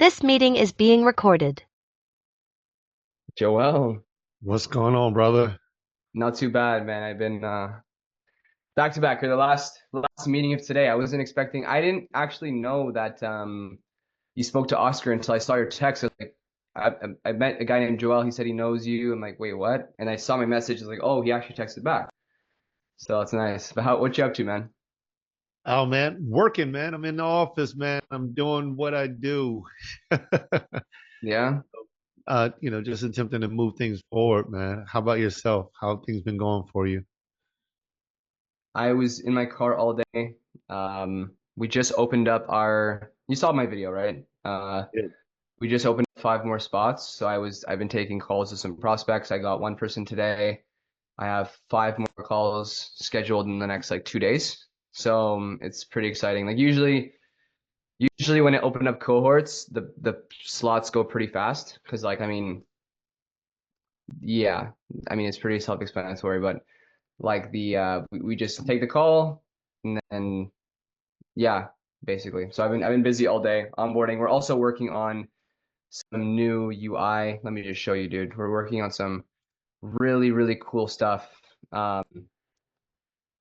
This meeting is being recorded. Joel, What's going on, brother? not too bad, man. I've been back to back for the last meeting of today. I didn't actually know that you spoke to Oscar until I saw your text. I was like, I met a guy named Joel. He said he knows you. I'm like, wait, what? And I saw my message. I was like, oh, he actually texted back. So that's nice. But what you up to, man? Oh man, working, man. I'm in the office, man. I'm doing what I do. Yeah. Just attempting to move things forward, man. How about yourself? How have things been going for you? I was in my car all day. We just opened up you saw my video, right? Yeah. We just opened five more spots. I've been taking calls to some prospects. I got one person today. I have five more calls scheduled in the next like 2 days. So it's pretty exciting. Like usually when I open up cohorts, the slots go pretty fast because yeah, I mean it's pretty self-explanatory, but like we just take the call and then yeah, basically. So I've been busy all day onboarding. We're also working on some new UI. Let me just show you, dude. We're working on some really, really cool stuff um,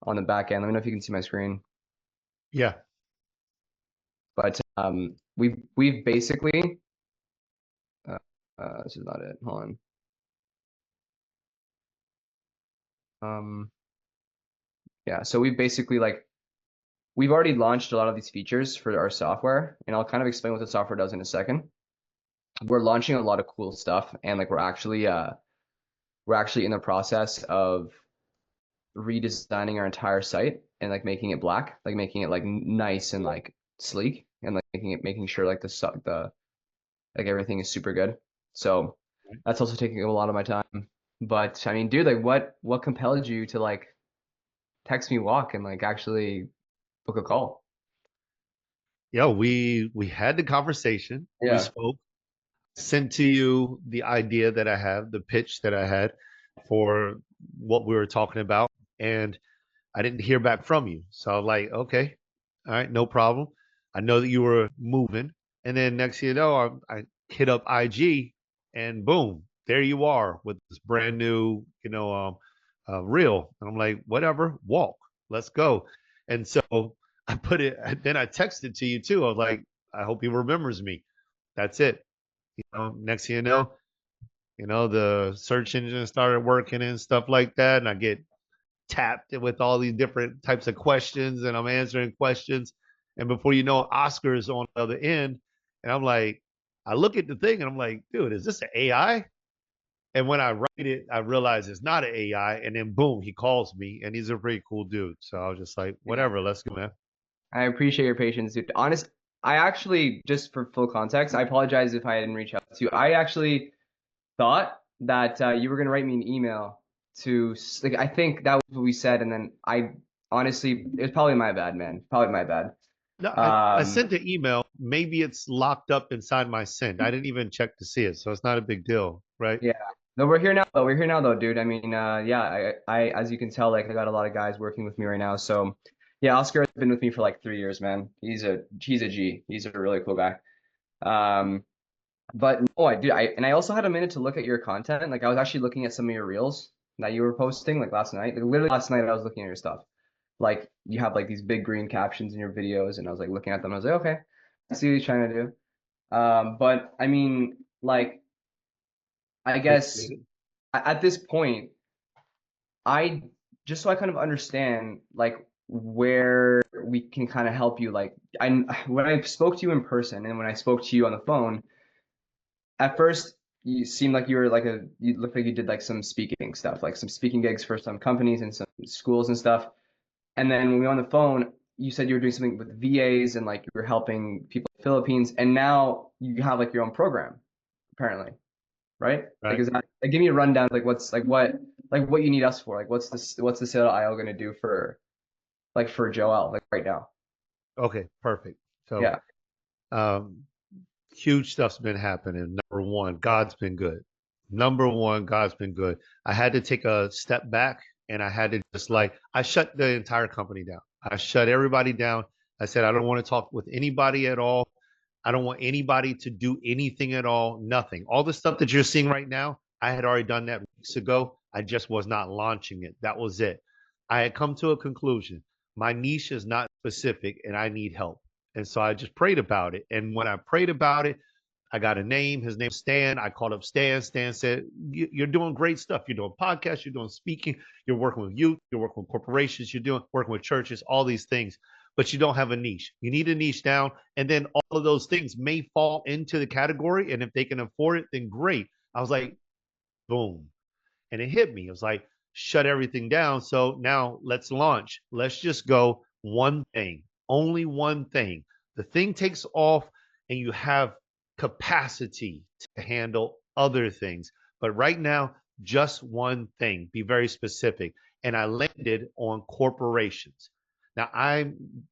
on the back end. Let me know if you can see my screen. Yeah. But we've basically uh, this is not it. Hold on. Yeah, so we've already launched a lot of these features for our software, and I'll kind of explain what the software does in a second. We're launching a lot of cool stuff, and like we're actually in the process of redesigning our entire site and like making it black, like making it like nice and like sleek, and like making sure like the like everything is super good. So that's also taking a lot of my time. But I mean, dude, like what compelled you to like text me walk and like actually book a call? Yeah, we had the conversation. We Yeah. spoke, sent to you the idea that I have, the pitch that I had for what we were talking about, and I didn't hear back from you. So I was like, okay, all right, no problem. I know that you were moving. And then next thing you know, I hit up IG and boom, there you are with this brand new, reel. And I'm like, whatever, walk, let's go. And so I put it, then I texted to you too. I was like, I hope he remembers me. That's it. Next thing the search engine started working and stuff like that. And I get tapped with all these different types of questions and I'm answering questions. And before you know, Oscar's on the other end. And I'm like, I look at the thing and I'm like, dude, is this an AI? And when I write it, I realize it's not an AI. And then boom, he calls me and he's a pretty cool dude. So I was just like, Yeah. whatever, let's go, man. I appreciate your patience, dude. I actually, just for full context, I apologize if I didn't reach out to you. I actually thought that you were gonna write me an email like I think that was what we said, and then I honestly, it was probably my bad, man. Probably my bad. No, I Um, sent the email. Maybe it's locked up inside my send. I didn't even check to see it. So it's not a big deal, right? yeah. No, we're here now though. We're here now though, dude. I mean, yeah, as you can tell, like I got a lot of guys working with me right now. So, yeah, Oscar has been with me for like 3 years, man. He's a G. He's a really cool guy. Um, but no, I also had a minute to look at your content. Like I was actually looking at some of your reels that you were posting like last night. Like literally last night I was looking at your stuff. Like you have like these big green captions in your videos, and I was like looking at them. I was like, okay, I see what he's trying to do. But I mean, like I guess Appreciate it. at this point, I just so I kind of understand like where we can kind of help you. Like I when I spoke to you in person and when I spoke to you on the phone, at first you seemed like you looked like you did like some speaking stuff, like some speaking gigs for some companies and some schools and stuff. And then when we were on the phone, you said you were doing something with VAs and like you were helping people in the Philippines, and now you have like your own program, apparently, right? Like Right. is that like give me a rundown of, like what you need us for? Like what's the Seattle IO gonna do for Joel like right now? Okay, perfect. So, Yeah. um, huge stuff's been happening. Number one, God's been good. Number one, God's been good. I had to take a step back and I had to just like, I shut the entire company down. I shut everybody down. I said, I don't want to talk with anybody at all. I don't want anybody to do anything at all, nothing. All the stuff that you're seeing right now, I had already done that weeks ago. I just was not launching it. That was it. I had come to a conclusion. My niche is not specific and I need help. And so I just prayed about it. And when I prayed about it, I got a name. His name's Stan. I called up Stan. Stan said, "You're doing great stuff. You're doing podcasts. You're doing speaking. You're working with youth. You're working with corporations. You're doing working with churches. All these things, but you don't have a niche. You need a niche down, and then all of those things may fall into the category. And if they can afford it, then great." I was like, boom, and it hit me. It was like, shut everything down. So now let's launch. Let's just go one thing, only one thing. The thing takes off, and you have capacity to handle other things. But right now, just one thing. Be very specific. And I landed on corporations. Now,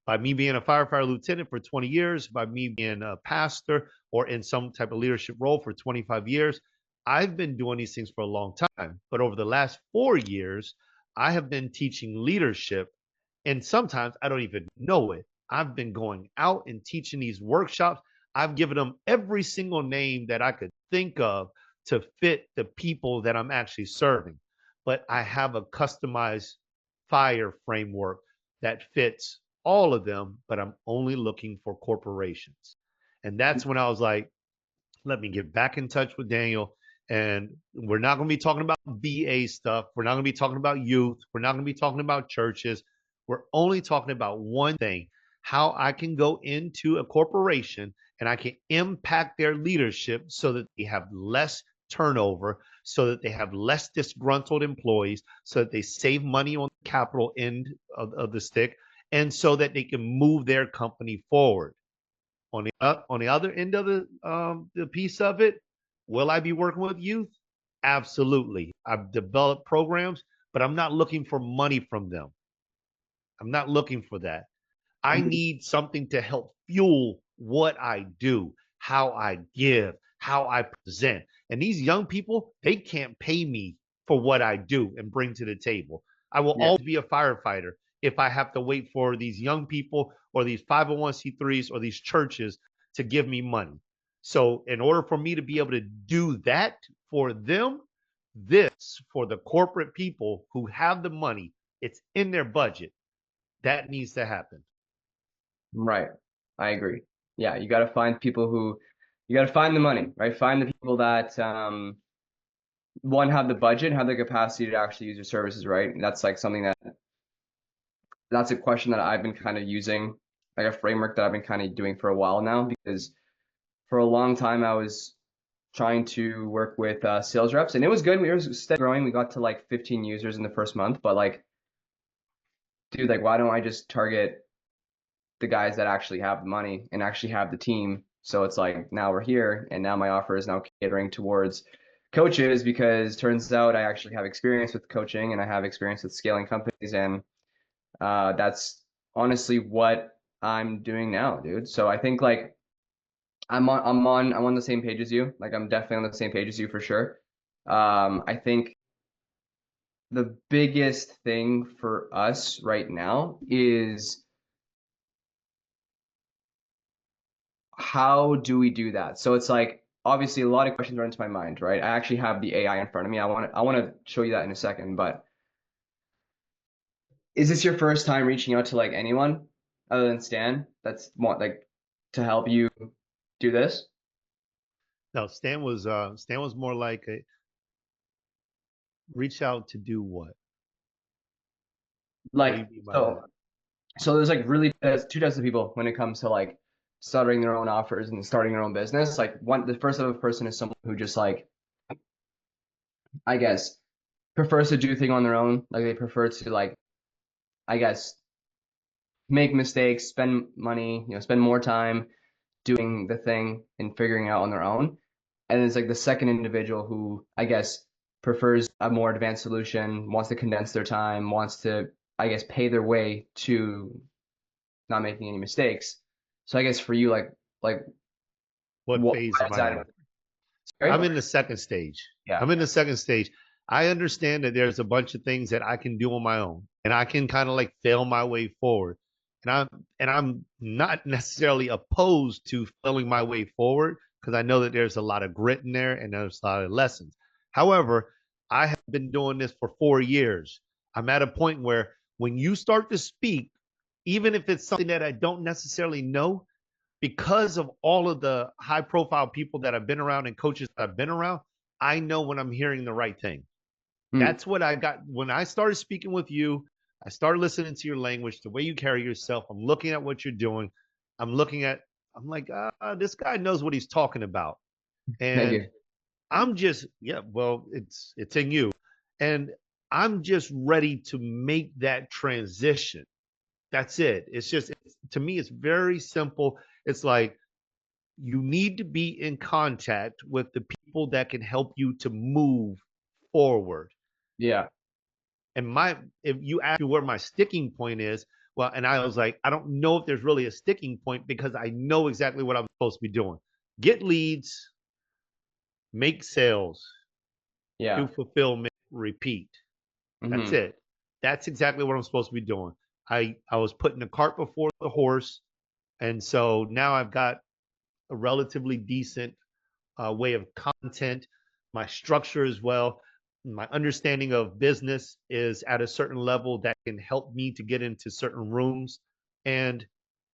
by me being a firefighter lieutenant for 20 years, by me being a pastor or in some type of leadership role for 25 years, I've been doing these things for a long time. But over the last 4 years, I have been teaching leadership. And sometimes I don't even know it. I've been going out and teaching these workshops. I've given them every single name that I could think of to fit the people that I'm actually serving. But I have a customized fire framework that fits all of them, but I'm only looking for corporations. And that's when I was like, let me get back in touch with Daniel. And we're not going to be talking about VA stuff. We're not going to be talking about youth. We're not going to be talking about churches. We're only talking about one thing: how I can go into a corporation and I can impact their leadership so that they have less turnover, so that they have less disgruntled employees, so that they save money on the capital end of the stick, and so that they can move their company forward. On the other end of the piece of it, will I be working with youth? Absolutely. I've developed programs, but I'm not looking for money from them. I'm not looking for that. I need something to help fuel what I do, how I give, how I present. And these young people, they can't pay me for what I do and bring to the table. I will always be a firefighter if I have to wait for these young people or these 501c3s or these churches to give me money. So in order for me to be able to do that for them, this for the corporate people who have the money, it's in their budget. That needs to happen. Right. I agree. Yeah, you got to find people who, you got to find the money, right? Find the people that one, have the budget, have the capacity to actually use your services, right? And that's like something that's a question that I've been kind of using, like a framework that I've been kind of doing for a while now, because for a long time I was trying to work with sales reps, and it was good. We were steady growing. We got to like 15 users in the first month, but like, dude, like, why don't I just target the guys that actually have the money and actually have the team? So it's like, now we're here, and now my offer is now catering towards coaches, because turns out I actually have experience with coaching and I have experience with scaling companies, and that's honestly what I'm doing now, dude. So I think like I'm on the same page as you. Like, I'm definitely on the same page as you for sure. I think the biggest thing for us right now is, how do we do that? So it's like, obviously a lot of questions run into my mind, right? I actually have the AI in front of me. I want to show you that in a second, but is this your first time reaching out to like anyone other than Stan that's want like to help you do this? No, Stan was more like a reach out to do what? What do you Like, mean by so that? so there's like really there's two types of people when it comes to like starting their own offers and starting their own business. Like, the first type of person is someone who just like, I guess, prefers to do thing on their own. Like, they prefer to like, I guess, make mistakes, spend money, spend more time doing the thing and figuring it out on their own. And it's like the second individual who, I guess, prefers a more advanced solution, wants to condense their time, wants to, I guess, pay their way to not making any mistakes. So I guess for you, like What what phase am is I that? in? I'm Sorry? in the second stage. Yeah. I'm in the second stage. I understand that there's a bunch of things that I can do on my own and I can kind of like fail my way forward. And I'm not necessarily opposed to feeling my way forward because I know that there's a lot of grit in there and there's a lot of lessons. However, I have been doing this for 4 years. I'm at a point where when you start to speak, even if it's something that I don't necessarily know, because of all of the high profile people that I've been around and coaches that I've been around, I know when I'm hearing the right thing. Hmm. That's what I got when I started speaking with you. I started listening to your language, the way you carry yourself. I'm looking at what you're doing. I'm like, this guy knows what he's talking about. Thank And you. I'm just, yeah, well, it's in you. And I'm just ready to make that transition. That's it. To me, it's very simple. It's like you need to be in contact with the people that can help you to move forward. Yeah. And if you ask me where my sticking point is, well, and I was like, I don't know if there's really a sticking point because I know exactly what I'm supposed to be doing. Get leads, make sales, do Yeah. fulfillment, repeat. That's Hmm. it. That's exactly what I'm supposed to be doing. I was putting the cart before the horse, and so now I've got a relatively decent way of content, my structure as well. My understanding of business is at a certain level that can help me to get into certain rooms. And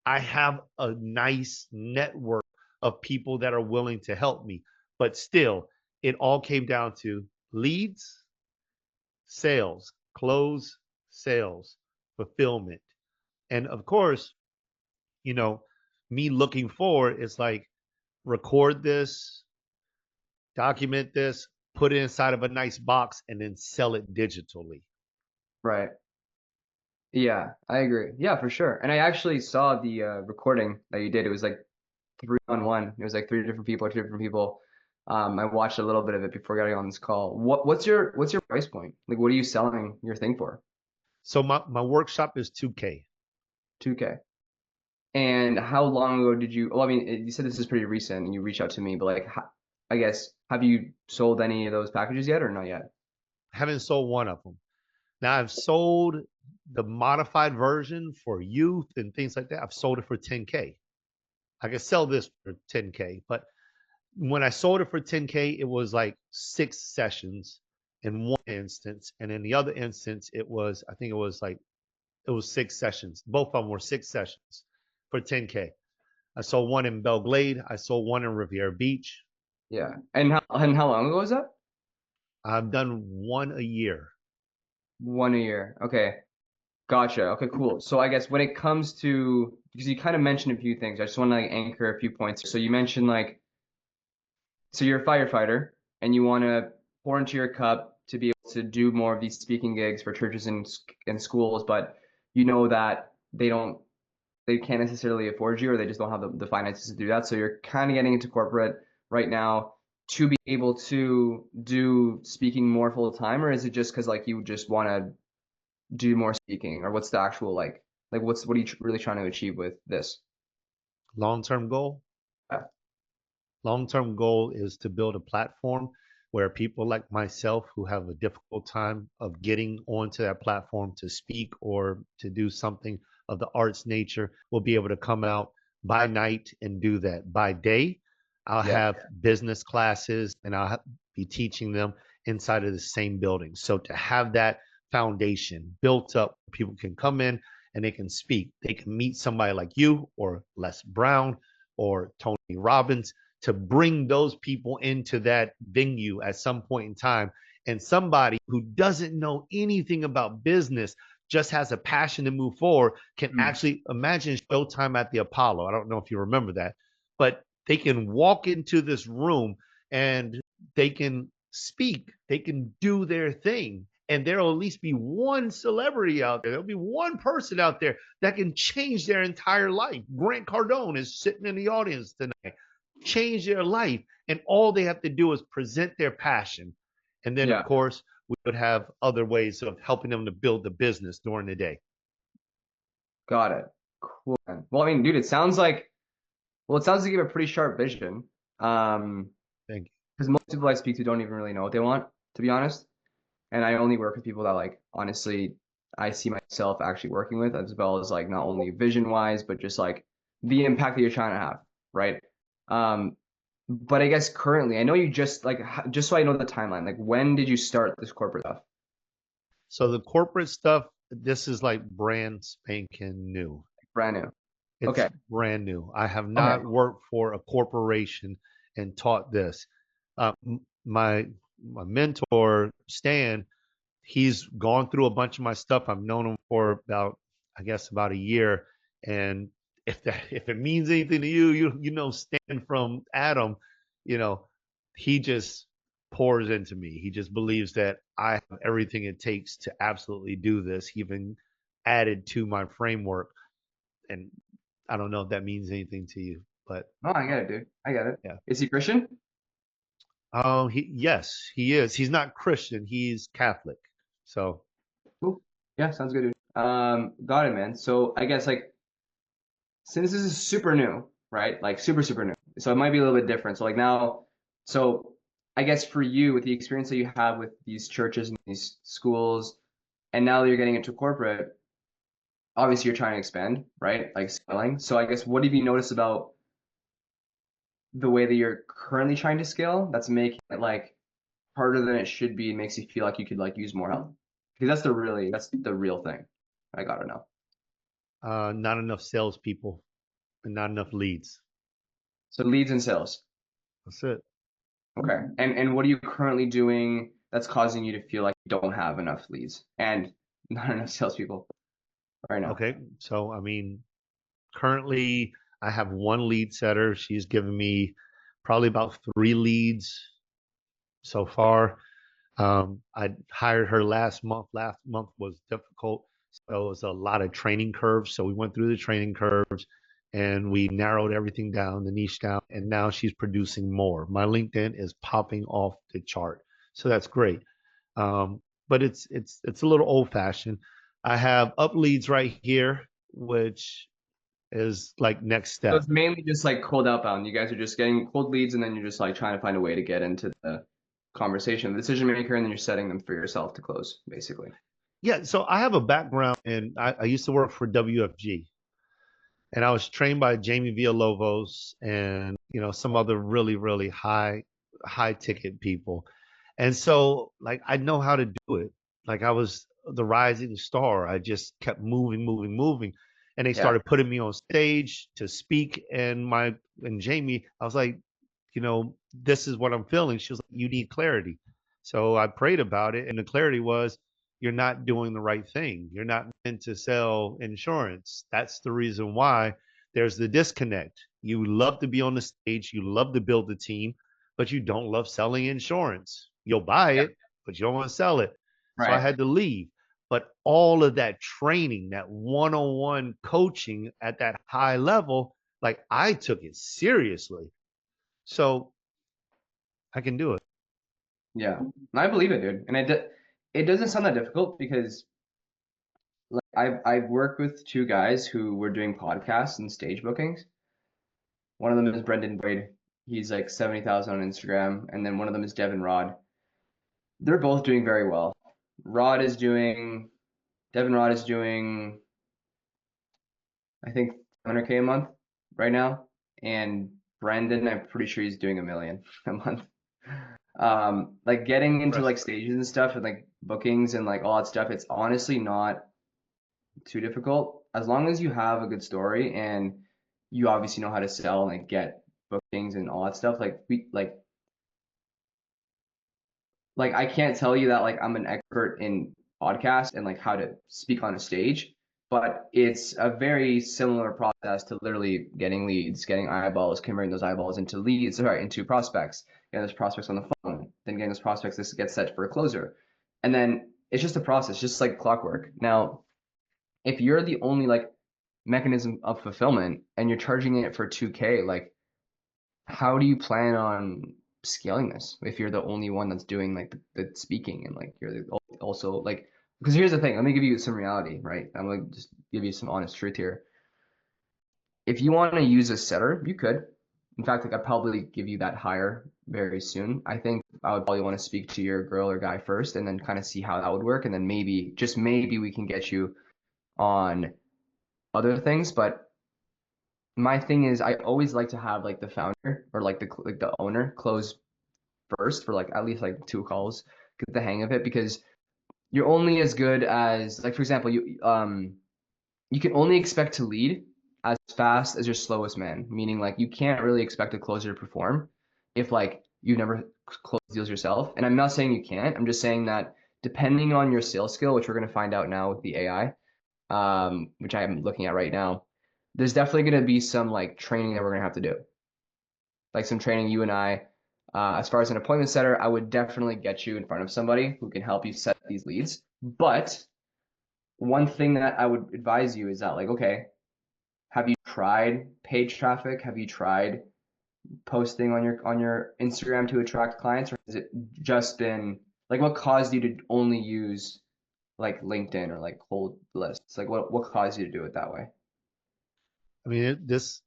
I have a nice network of people that are willing to help me. But still, it all came down to leads, sales, close, sales, fulfillment. And of course, you know, me looking forward is like record this, document this, put it inside of a nice box, and then sell it digitally. Right. Yeah, I agree. Yeah, for sure. And I actually saw the recording that you did. It was like 3-on-1. It was like three different people, two different people. I watched a little bit of it before getting on this call. What's your price point? Like, what are you selling your thing for? So my workshop is 2K. 2K. And how long ago did you? Well, I mean, you said this is pretty recent, and you reached out to me, but like, I guess, have you sold any of those packages yet, or not yet? I haven't sold one of them. Now I've sold the modified version for youth and things like that. I've sold it for 10K. I could sell this for 10K, but when I sold it for 10K, it was like 6 sessions in one instance, and in the other instance, I think it was 6 sessions. Both of them were 6 sessions for 10K. I sold one in Belle Glade. I sold one in Riviera Beach. Yeah. And how long ago was that? I've done one a year. 1 a year. Okay. Gotcha. Okay, cool. So I guess when it comes to, because you kind of mentioned a few things, I just want to like anchor a few points. So you mentioned like, so you're a firefighter and you want to pour into your cup to be able to do more of these speaking gigs for churches and schools, but you know that they can't necessarily afford you or they just don't have the finances to do that. So you're kind of getting into corporate right now to be able to do speaking more full time, or is it just because like you just want to do more speaking, or what's the actual like what are you really trying to achieve with this? Long term goal. Yeah. Long term goal is to build a platform where people like myself who have a difficult time of getting onto that platform to speak or to do something of the arts nature will be able to come out by night and do that. By day, I'll Yeah. have business classes and be teaching them inside of the same building. So to have that foundation built up, people can come in and they can speak. They can meet somebody like you or Les Brown or Tony Robbins to bring those people into that venue at some point in time. And somebody who doesn't know anything about business, just has a passion to move forward, can Mm. actually imagine Showtime at the Apollo. I don't know if you remember that, but they can walk into this room and they can speak, they can do their thing. And there'll at least be one celebrity out there. There'll be one person out there that can change their entire life. Grant Cardone is sitting in the audience tonight. Change their life. And all they have to do is present their passion. And then, of Yeah. course, we would have other ways of helping them to build the business during the day. Got it. Cool, man. Well, I mean, dude, it sounds like you have a pretty sharp vision. Um, Thank you. because most people I speak to don't even really know what they want, to be honest. And I only work with people that like honestly I see myself actually working with, as well as like not only vision wise, but just like the impact that you're trying to have, right? Um, but I guess currently, I know you just like just so I know the timeline, like when did you start this corporate stuff? So the corporate stuff, this is like brand spanking new. Brand new. It's Okay. brand new. I have Okay. not worked for a corporation and taught this. My mentor, Stan, he's gone through a bunch of my stuff. I've known him for about, I guess, about a year. And if it means anything to you, you know Stan from Adam, you know, he just pours into me. He just believes that I have everything it takes to absolutely do this. He even added to my framework. And I don't know if that means anything to you, but Oh, I get it, dude. I get it. yeah. Is he Christian? Yes, he is. He's not Christian. He's Catholic. So Cool. Yeah, sounds good, dude. Got it, man. So I guess like since this is super new, right? Like super, super new. So it might be a little bit different. So like now, so I guess for you, with the experience that you have with these churches and these schools, and now that you're getting into corporate, obviously you're trying to expand, right? Like scaling. So I guess what have you noticed about the way that you're currently trying to scale that's making it like harder than it should be, makes you feel like you could like use more help? Because that's the real thing. I gotta know. not enough salespeople and not enough leads. So leads and sales. That's it. Okay. And what are you currently doing that's causing you to feel like you don't have enough leads and not enough salespeople right now? Okay. So I mean, currently I have one lead setter. She's given me probably about 3 leads so far. I hired her last month. Last month was difficult. So it was a lot of training curves. So we went through the training curves and we narrowed everything down, the niche down, and now she's producing more. My LinkedIn is popping off the chart. So that's great. But it's a little old fashioned. I have up leads right here, which is like next So step. it's mainly just like cold outbound. You guys are just getting cold leads and then you're just like trying to find a way to get into the conversation, the decision maker, and then you're setting them for yourself to close, basically. Yeah, so I have a background and I used to work for WFG. And I was trained by Jamie Villalobos and some other really really high ticket people. And so like I know how to do it. Like I was the rising star. I just kept moving, and they Yeah. started putting me on stage to speak. And Jamie, I was like, this is what I'm feeling. She was like, you need clarity. So I prayed about it, and the clarity was, you're not doing the right thing. You're not meant to sell insurance. That's the reason why there's the disconnect. You love to be on the stage, you love to build a team, but you don't love selling insurance. You'll buy Yeah. it, but you don't want to sell it. So I Right. had to leave. But all of that training, that one on one coaching at that high level, like I took it seriously. So I can do it. Yeah. I believe it, dude. And it doesn't sound that difficult because like I've worked with two guys who were doing podcasts and stage bookings. One of them is Brendan Boyd. He's like 70,000 on Instagram, and then one of them is Devin Rod. They're both doing very well. Rod is doing Devin Rod is doing I think 100K a month right now, and Brendan, I'm pretty sure he's doing 1 million a month. Like getting into like stages and stuff and like bookings and like all that stuff, it's honestly not too difficult as long as you have a good story and you obviously know how to sell and like get bookings and all that stuff. Like I can't tell you that like I'm an expert in podcast and like how to speak on a stage, but it's a very similar process to literally getting leads, getting eyeballs, converting those eyeballs into leads, sorry, into prospects, getting those prospects on the phone, then getting those prospects this gets set for a closer. And then it's just a process, just like clockwork. Now, if you're the only like mechanism of fulfillment and you're charging it for 2K, like how do you plan on scaling this if you're the only one that's doing like the speaking and like you're also like, because here's the thing, let me give you some reality, right? I'm gonna just give you some honest truth here. If you want to use a setter, you could. In fact, like I'd probably give you that higher very soon. I think I would probably want to speak to your girl or guy first and then kind of see how that would work. And then maybe, just maybe we can get you on other things. But my thing is I always like to have like the founder or like the owner close first for like at least like 2 calls, get the hang of it because you're only as good as like for example, you can only expect to lead as fast as your slowest man, meaning like you can't really expect a closer to perform if like you've never closed deals yourself. And I'm not saying you can't. I'm just saying that depending on your sales skill, which we're going to find out now with the AI, which I am looking at right now, there's definitely going to be some like training that we're going to have to do. Like some training you and I, as far as an appointment setter, I would definitely get you in front of somebody who can help you set these leads. But one thing that I would advise you is that like, okay, have you tried paid traffic? Have you tried posting on your Instagram to attract clients, or has it just been like what caused you to only use like LinkedIn or like cold lists? Like what caused you to do it that way? I mean, this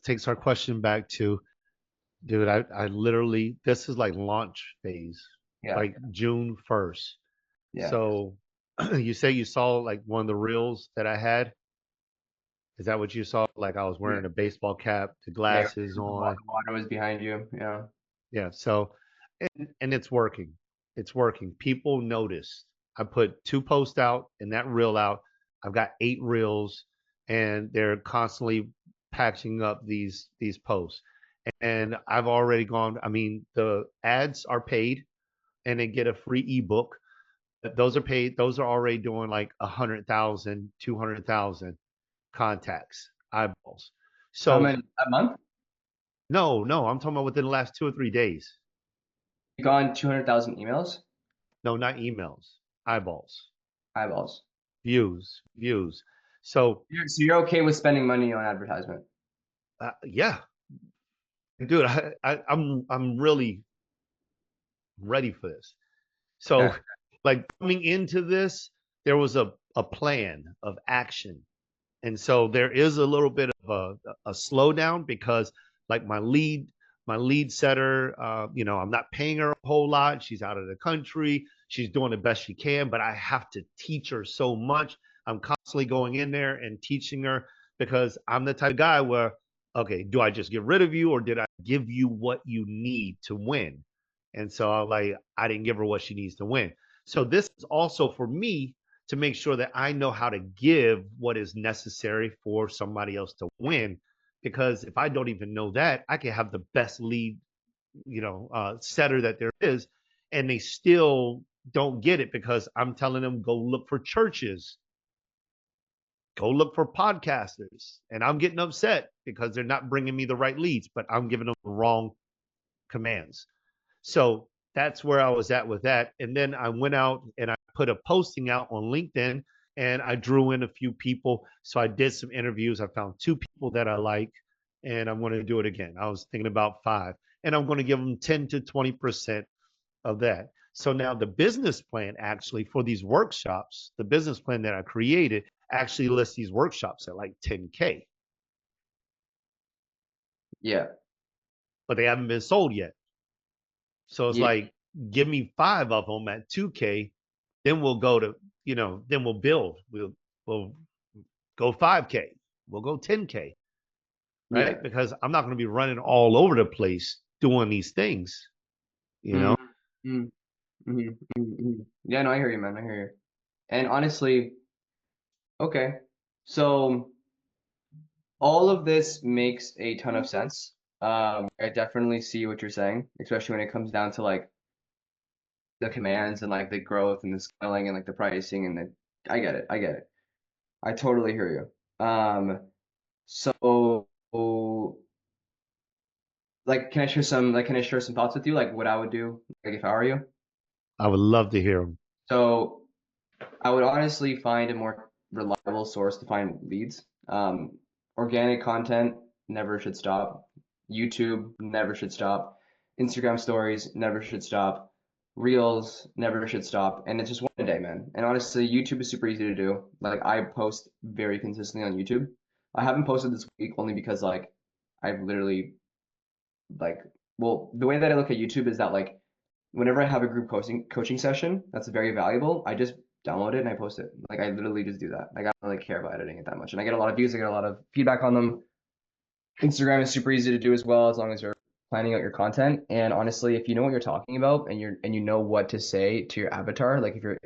takes our question back to, dude, I literally, this is like launch phase, Yeah, like June 1st. yeah. So you say you saw like one of the reels that I had. Is that what you saw? Like I was Yeah. wearing a baseball cap, the Yeah, glasses the on. water was behind you. Yeah. Yeah. So, and it's working. It's working. People noticed. I put 2 posts out and that reel out. I've got 8 reels, and they're constantly patching up these posts. And I've already gone. I mean, the ads are paid, and they get a free ebook. Those are paid. Those are already doing like 100,000, 200,000 contacts, eyeballs. How So many a month? no, no, I'm talking about within the last 2 or 3 days. You gone 200,000 emails, No, not emails, eyeballs, eyeballs. views. So So you're okay with spending money on advertisement? yeah, dude, I'm really ready for this. So Okay. like coming into this, there was a plan of action. And so there is a little bit of a slowdown because like my lead setter, I'm not paying her a whole lot. She's out of the country. She's doing the best she can, but I have to teach her so much. I'm constantly going in there and teaching her because I'm the type of guy where, okay, do I just get rid of you or did I give you what you need to win? And so I didn't give her what she needs to win. So this is also for me to make sure that I know how to give what is necessary for somebody else to win. Because if I don't even know that, I can have the best lead, setter that there is, and they still don't get it because I'm telling them go look for churches, go look for podcasters, and I'm getting upset because they're not bringing me the right leads, but I'm giving them the wrong commands. So that's where I was at with that. And then I went out and I put a posting out on LinkedIn and I drew in a few people. So I did some interviews. I found 2 people that I like, and I'm going to do it again. I was thinking about 5, and I'm going to give them 10 to 20% of that. So now the business plan actually for these workshops, the business plan that I created actually lists these workshops at like 10K, Yeah. but they haven't been sold yet. So it's Yeah. like, give me 5 of them at 2K, then we'll go to, then we'll build. We'll go 5K. We'll go 10K, Yeah. right? Because I'm not going to be running all over the place doing these things, you know? Mm, mm, Yeah, no, I hear you, man. I hear you. And honestly, okay. So all of this makes a ton of sense. I definitely see what you're saying, especially when it comes down to like the commands and like the growth and the scaling and like the pricing and the I get it. I get it. I totally hear you. So like can I share some thoughts with you like what I would do like if I were you? I would love to hear them. So I would honestly find a more reliable source to find leads. Organic content never should stop. YouTube never should stop. Instagram stories never should stop. Reels never should stop. And it's just one a day, man. And honestly, YouTube is super easy to do. Like I post very consistently on YouTube. I haven't posted this week only because like I've literally like, well, the way that I look at YouTube is that like whenever I have a group coaching session that's very valuable, I just download it and I post it. Like I literally just do that. Like I don't really care about editing it that much, and I get a lot of views. I get a lot of feedback on them. Instagram is super easy to do as well, as long as you're planning out your content. And honestly, if you know what you're talking about and you know what to say to your avatar, like if your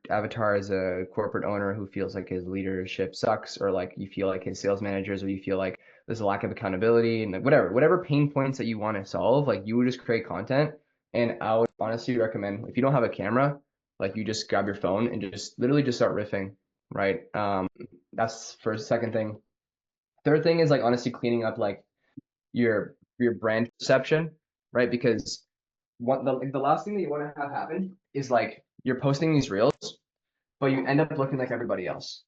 avatar is a corporate owner who feels like his leadership sucks, or like you feel like his sales managers, or you feel like there's a lack of accountability, and like whatever pain points that you want to solve, like you would just create content. And I would honestly recommend, if you don't have a camera, like you just grab your phone and just literally just start riffing, right? That's first. Second thing. Third thing is like honestly cleaning up like your brand perception, right? Because what the last thing that you want to have happen is like you're posting these reels, but you end up looking like everybody else,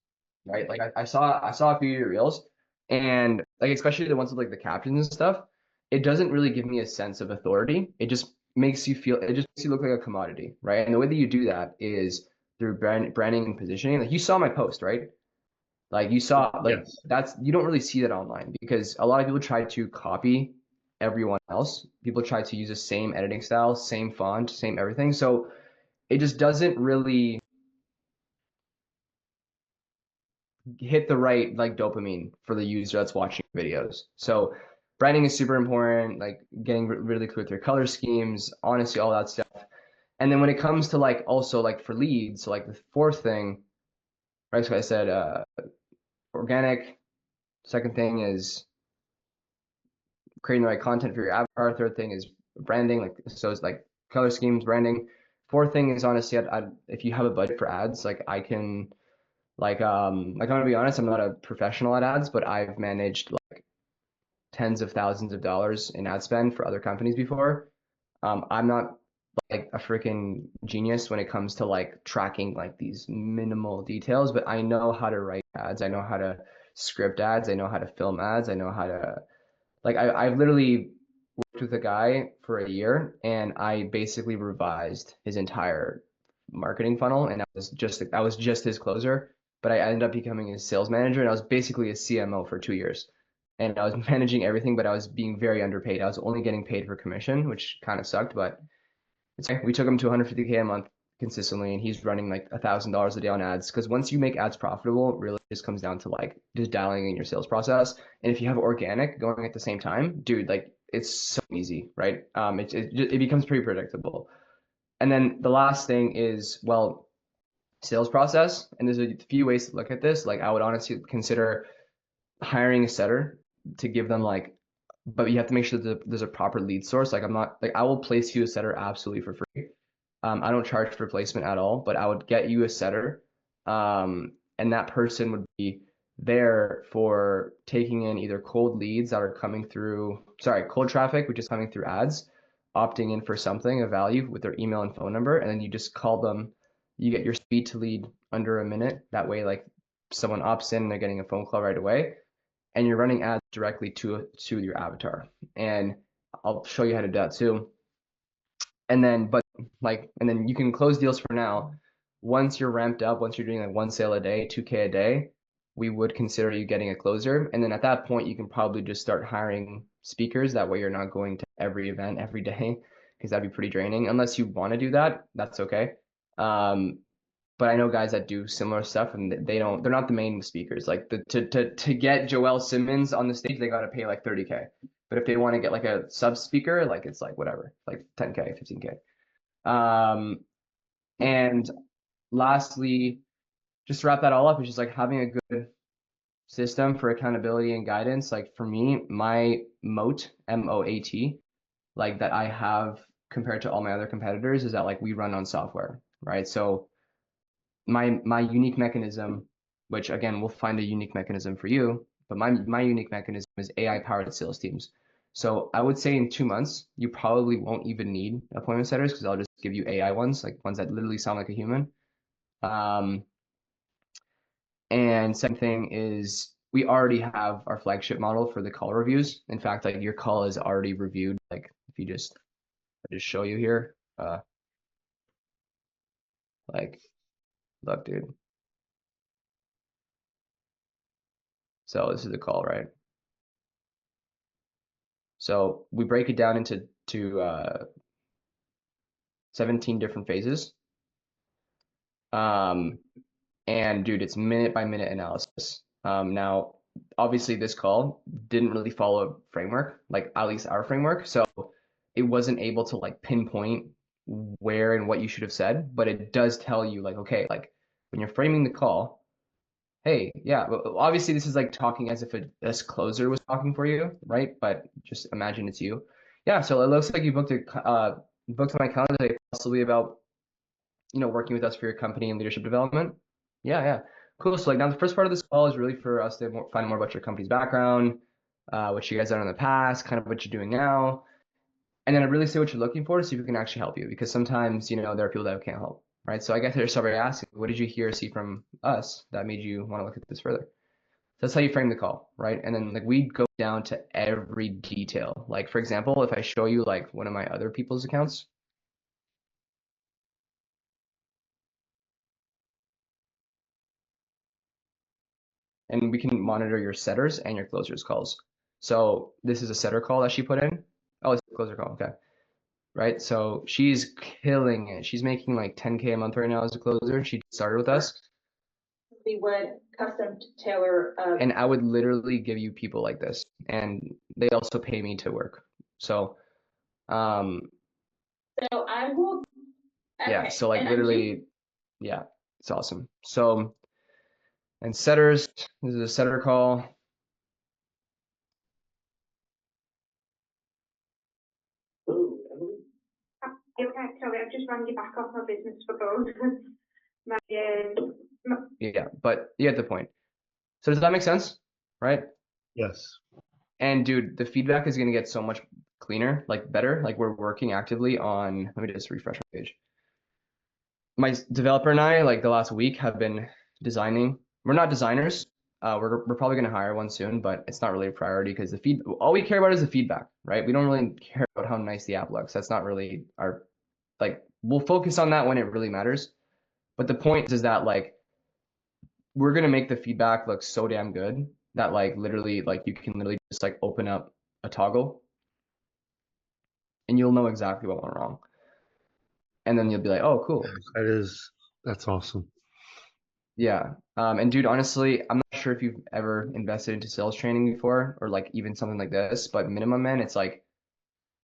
right? Like I saw a few of your reels, and like especially the ones with like the captions and stuff, it doesn't really give me a sense of authority. It just makes you look like a commodity, right? And the way that you do that is through branding and positioning. Like you saw my post, right? Like you saw, like Yes. that's you don't really see that online because a lot of people try to copy everyone else. People try to use the same editing style, same font, same everything. So it just doesn't really hit the right like dopamine for the user that's watching videos. So branding is super important, like getting really clear with your color schemes, honestly, all that stuff. And then when it comes to like also like for leads, so like the fourth thing, right? So I said organic. Second thing is creating the right content for your avatar. Third thing is branding, like so it's like color schemes, branding. Fourth thing is honestly, if you have a budget for ads, like I can, like I'm gonna be honest, I'm not a professional at ads, but I've managed like tens of thousands of dollars in ad spend for other companies before. I'm not like a freaking genius when it comes to like tracking like these minimal details, but I know how to write ads. I know how to script ads. I know how to film ads. I know how to like I've literally worked with a guy for a year and I basically revised his entire marketing funnel and I was just his closer, but I ended up becoming his sales manager and I was basically a CMO for 2 years. And I was managing everything, but I was being very underpaid. I was only getting paid for commission, which kind of sucked, but it's okay. We took him to 150K a month consistently, and he's running like $1,000 a day on ads. Because once you make ads profitable, it really just comes down to like just dialing in your sales process. And if you have organic going at the same time, dude, like it's so easy, right? It becomes pretty predictable. And then the last thing is, well, sales process. And there's a few ways to look at this. Like I would honestly consider hiring a setter to give them like, but you have to make sure that there's a proper lead source. Like I'm not like I will place you a setter absolutely for free. I don't charge for placement at all, but I would get you a setter, and that person would be there for taking in either cold leads that are coming through, sorry, cold traffic, which is coming through ads, opting in for something of value with their email and phone number, and then you just call them. You get your speed to lead under a minute. That way, like someone opts in, they're getting a phone call right away, and you're running ads directly to your avatar. And I'll show you how to do that too. And then but like and then you can close deals for now. Once you're ramped up, once you're doing like one sale a day, 2K a day, we would consider you getting a closer. And then at that point you can probably just start hiring speakers. That way you're not going to every event every day because that'd be pretty draining. Unless you want to do that, that's okay. um but I know guys that do similar stuff and they're not the main speakers. Like to get Joel Simmons on the stage, they got to pay like 30K. But if they want to get like a sub speaker, like it's like whatever, like 10K, 15K. Um, and lastly, just to wrap that all up, is just like having a good system for accountability and guidance. Like for me, my moat, MOAT, like that I have compared to all my other competitors is that like we run on software, right? So my unique mechanism, which again we'll find a unique mechanism for you, but my unique mechanism is AI powered sales teams. So I would say in 2 months you probably won't even need appointment setters because I'll just give you AI ones, like ones that literally sound like a human. Um, and second thing is we already have our flagship model for the call reviews. In fact, like your call is already reviewed. Like if you just I just show you here, like look, dude. So this is the call, right? So we break it down into 17 different phases. And dude, it's minute by minute analysis. Now, obviously, this call didn't really follow a framework, like at least our framework. So it wasn't able to like pinpoint where and what you should have said, but it does tell you like, okay, like when you're framing the call, hey, yeah, well, obviously this is like talking as if this closer was talking for you, right? But just imagine it's you. Yeah, so it looks like you booked my calendar today, possibly about working with us for your company and leadership development. Yeah, yeah. Cool. So like now the first part of this call is really for us to find more about your company's background, what you guys done in the past, kind of what you're doing now. And then I really say what you're looking for to see if we can actually help you. Because sometimes, there are people that can't help, right? So I guess I just start by asking, what did you hear or see from us that made you want to look at this further? So that's how you frame the call, right? And then like we go down to every detail. Like for example, if I show you like one of my other people's accounts, and we can monitor your setters and your closers calls. So this is a setter call that she put in. Oh, it's a closer call. Okay. Right. So she's killing it. She's making like 10K a month right now as a closer. She started with us. We would custom tailor. And I would literally give you people like this. And they also pay me to work. So, So I will. yeah. Okay. So like And literally, yeah, it's awesome. So, and setters, this is a setter call. Okay, sorry, I've just rang you back off my business phone. Yeah, but you get the point. So does that make sense? Right? Yes. And dude, the feedback is gonna get so much cleaner, like better. Like we're working actively on, let me just refresh my page. My developer and I, like the last week, have been designing. We're not designers. We're probably gonna hire one soon, but it's not really a priority because all we care about is the feedback, right? We don't really care about how nice the app looks. That's not really our, like, we'll focus on that when it really matters. But the point is that like we're gonna make the feedback look so damn good that like literally like you can literally just like open up a toggle and you'll know exactly what went wrong. And then you'll be like, oh, cool. That's awesome. Yeah. And dude, honestly, I'm not sure if you've ever invested into sales training before or like even something like this, but minimum, man, it's like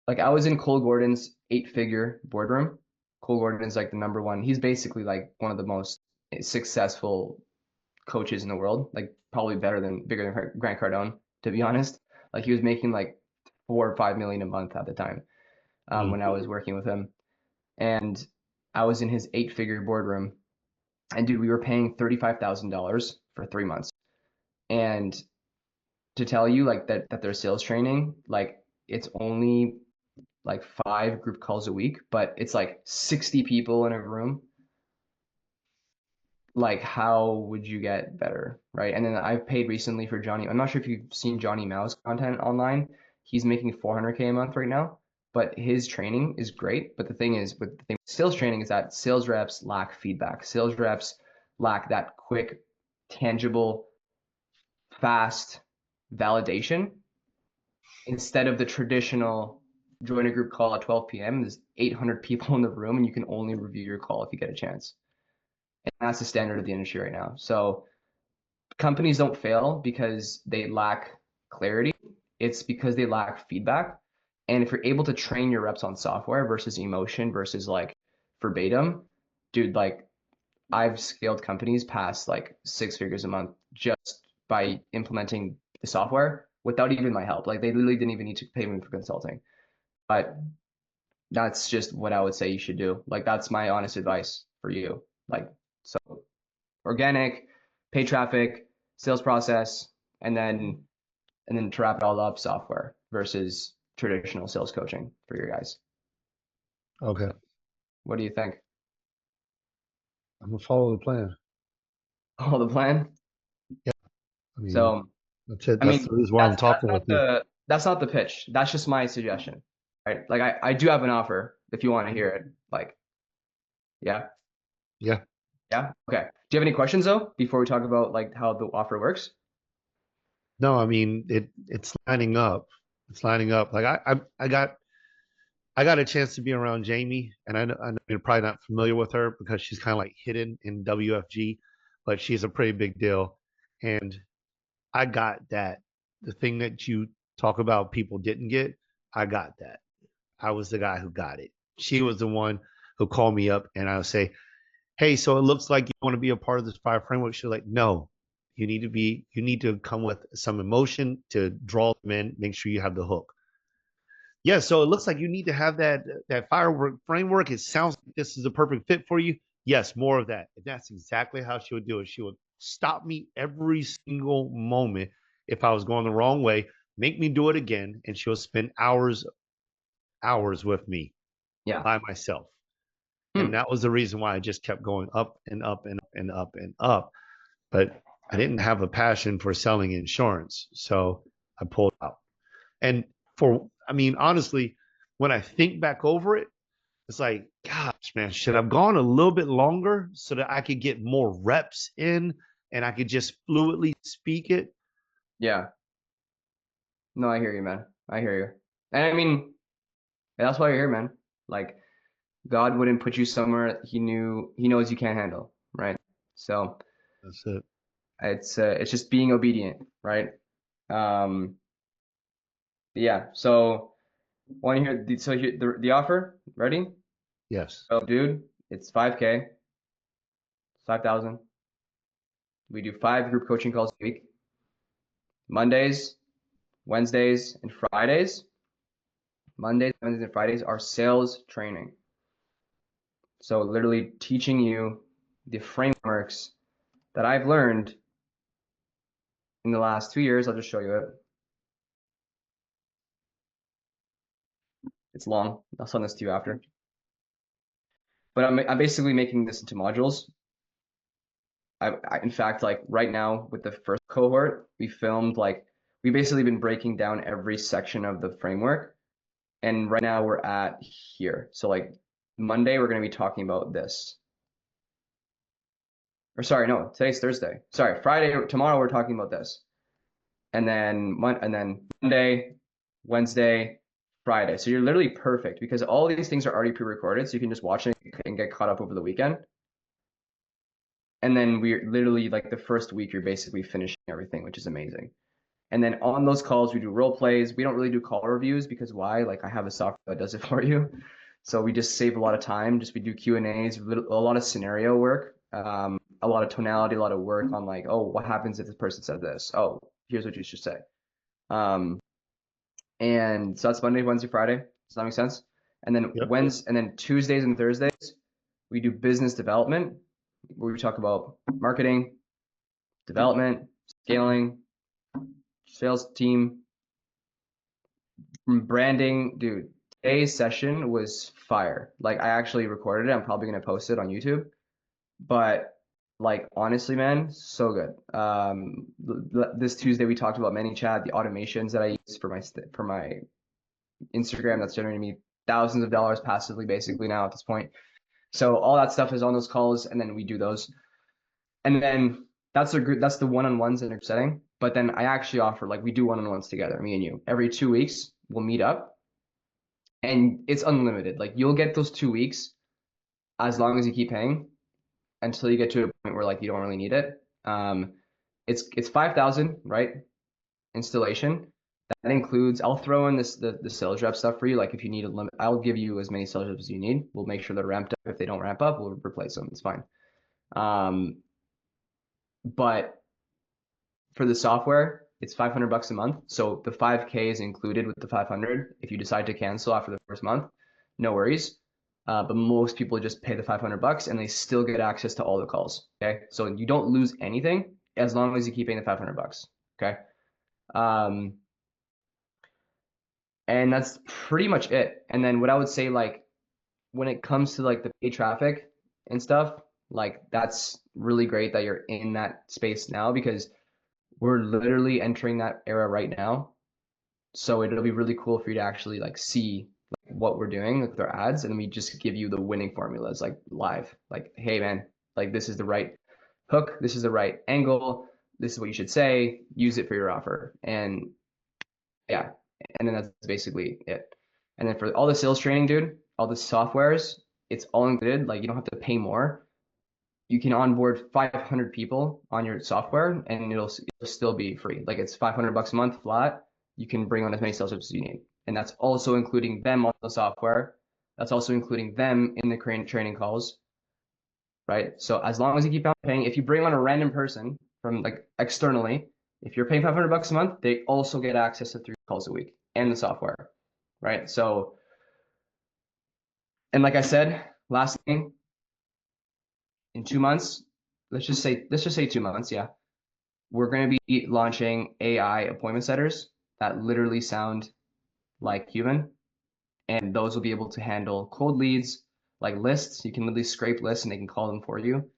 I was in Cole Gordon's 8-figure boardroom. Cole Gordon's like the number one. He's basically like one of the most successful coaches in the world, like probably bigger than Grant Cardone, to be honest. Like he was making like 4 or 5 million a month at the time when I was working with him. And I was in his 8-figure boardroom. And dude, we were paying $35,000 for 3 months. And to tell you like that their sales training, like it's only like 5 group calls a week, but it's like 60 people in a room. Like how would you get better, right? And then I've paid recently for Johnny. I'm not sure if you've seen Johnny Mao's content online. He's making 400K a month right now, but his training is great. But the thing is, with sales training is that sales reps lack feedback. Sales reps lack that quick, tangible, fast validation instead of the traditional join a group call at 12 p.m. There's 800 people in the room and you can only review your call if you get a chance. And that's the standard of the industry right now. So companies don't fail because they lack clarity. It's because they lack feedback. And if you're able to train your reps on software versus emotion versus like verbatim, dude, like I've scaled companies past like 6 figures a month just by implementing the software without even my help. Like they literally didn't even need to pay me for consulting. But that's just what I would say you should do. Like that's my honest advice for you. Like so organic, paid traffic, sales process, and then to wrap it all up, software versus traditional sales coaching for your guys. Okay. What do you think? I'm gonna follow the plan. Oh, the plan? I mean, So that's it. I That's mean, the reason why I'm talking with you. that's not the pitch. That's just my suggestion, right? Like I do have an offer if you want to hear it. Like, yeah, Yeah. yeah, okay. Do you have any questions though before we talk about like how the offer works? No, I mean it's lining up. It's lining up. Like I got a chance to be around Jamie, and I know you're probably not familiar with her because she's kind of like hidden in WFG, but she's a pretty big deal. And I got that. The thing that you talk about people didn't get, I got that. I was the guy who got it. She was the one who called me up, and I would say, "Hey, so it looks like you want to be a part of this fire framework." She's like, "No, you need to come with some emotion to draw them in, make sure you have the hook." Yeah, so it looks like you need to have that firework framework. It sounds like this is a perfect fit for you. Yes, more of that. And that's exactly how she would do it. She would stop me every single moment if I was going the wrong way, make me do it again, and she'll spend hours with me Yeah. by myself. Hmm. And that was the reason why I just kept going up and up and up and up and up. But I didn't have a passion for selling insurance. So I pulled out. And I mean, honestly, when I think back over it, it's like, gosh, man, should I've gone a little bit longer so that I could get more reps in and I could just fluidly speak it? Yeah. No, I hear you, man. I hear you. And I mean, that's why you're here, man. Like, God wouldn't put you somewhere he knows you can't handle, right? So That's it. it's just being obedient, right? Um, yeah. So want to hear the offer? Ready? Yes. So, dude, it's 5K, 5,000. We do 5 group coaching calls a week, Mondays, Wednesdays, and Fridays. Mondays, Wednesdays, and Fridays are sales training. So literally teaching you the frameworks that I've learned in the last 2 years. I'll just show you it. It's long. I'll send this to you after. But I'm basically making this into modules. In fact, like right now with the first cohort, we basically been breaking down every section of the framework. And right now we're at here. So like Monday, we're going to be talking about this. Or sorry, no, today's Thursday. Sorry, tomorrow we're talking about this. And then Monday, Wednesday, Friday. So you're literally perfect because all these things are already pre-recorded, so you can just watch it and get caught up over the weekend. And then we're literally like the first week, you're basically finishing everything, which is amazing. And then on those calls, we do role plays. We don't really do call reviews because why? Like I have a software that does it for you. So we just save a lot of time. We do Q&As, a lot of scenario work, a lot of tonality, a lot of work on like, oh, what happens if this person said this? Oh, here's what you should say. And so that's Monday, Wednesday, Friday. Does that make sense? And then Yep. and then Tuesdays and Thursdays, we do business development, where we talk about marketing, development, scaling, sales team, branding. Dude, today's session was fire. Like I actually recorded it. I'm probably gonna post it on YouTube. But like honestly, man, so good. This Tuesday we talked about ManyChat, the automations that I use for my Instagram that's generating me thousands of dollars passively basically now at this point. So all that stuff is on those calls, and then we do those. And then that's the one-on-ones in a group setting. But then I actually offer like we do one-on-ones together, me and you. Every 2 weeks we'll meet up, and it's unlimited. Like you'll get those 2 weeks as long as you keep paying until you get to a point where like you don't really need it. It's 5,000, right? Installation. That includes, I'll throw in the sales rep stuff for you. Like if you need a limit, I'll give you as many sales reps as you need. We'll make sure they're ramped up. If they don't ramp up, we'll replace them. It's fine. But for the software, it's $500 a month. So the 5K is included with the 500. If you decide to cancel after the first month, no worries. But most people just pay the $500 and they still get access to all the calls. Okay, so you don't lose anything as long as you keep paying the $500. Okay. And that's pretty much it. And then what I would say, like, when it comes to like the paid traffic and stuff, like that's really great that you're in that space now because we're literally entering that era right now. So it'll be really cool for you to actually like see like, what we're doing with our ads, and we just give you the winning formulas like live. Like, hey man, like this is the right hook, this is the right angle, this is what you should say, use it for your offer. And yeah, and then that's basically it. And then for all the sales training, dude, all the softwares, it's all included. Like you don't have to pay more. You can onboard 500 people on your software, and it'll still be free. Like it's $500 a month flat. You can bring on as many sales reps as you need, and that's also including them on the software. That's also including them in the training calls, right? So as long as you keep on paying, if you bring on a random person from like externally, if you're paying $500 a month, they also get access to 3 calls a week and the software, right? So, and like I said, last thing, in 2 months, let's just say 2 months, yeah, we're going to be launching AI appointment setters that literally sound like human, and those will be able to handle cold leads, like lists. You can literally scrape lists and they can call them for you.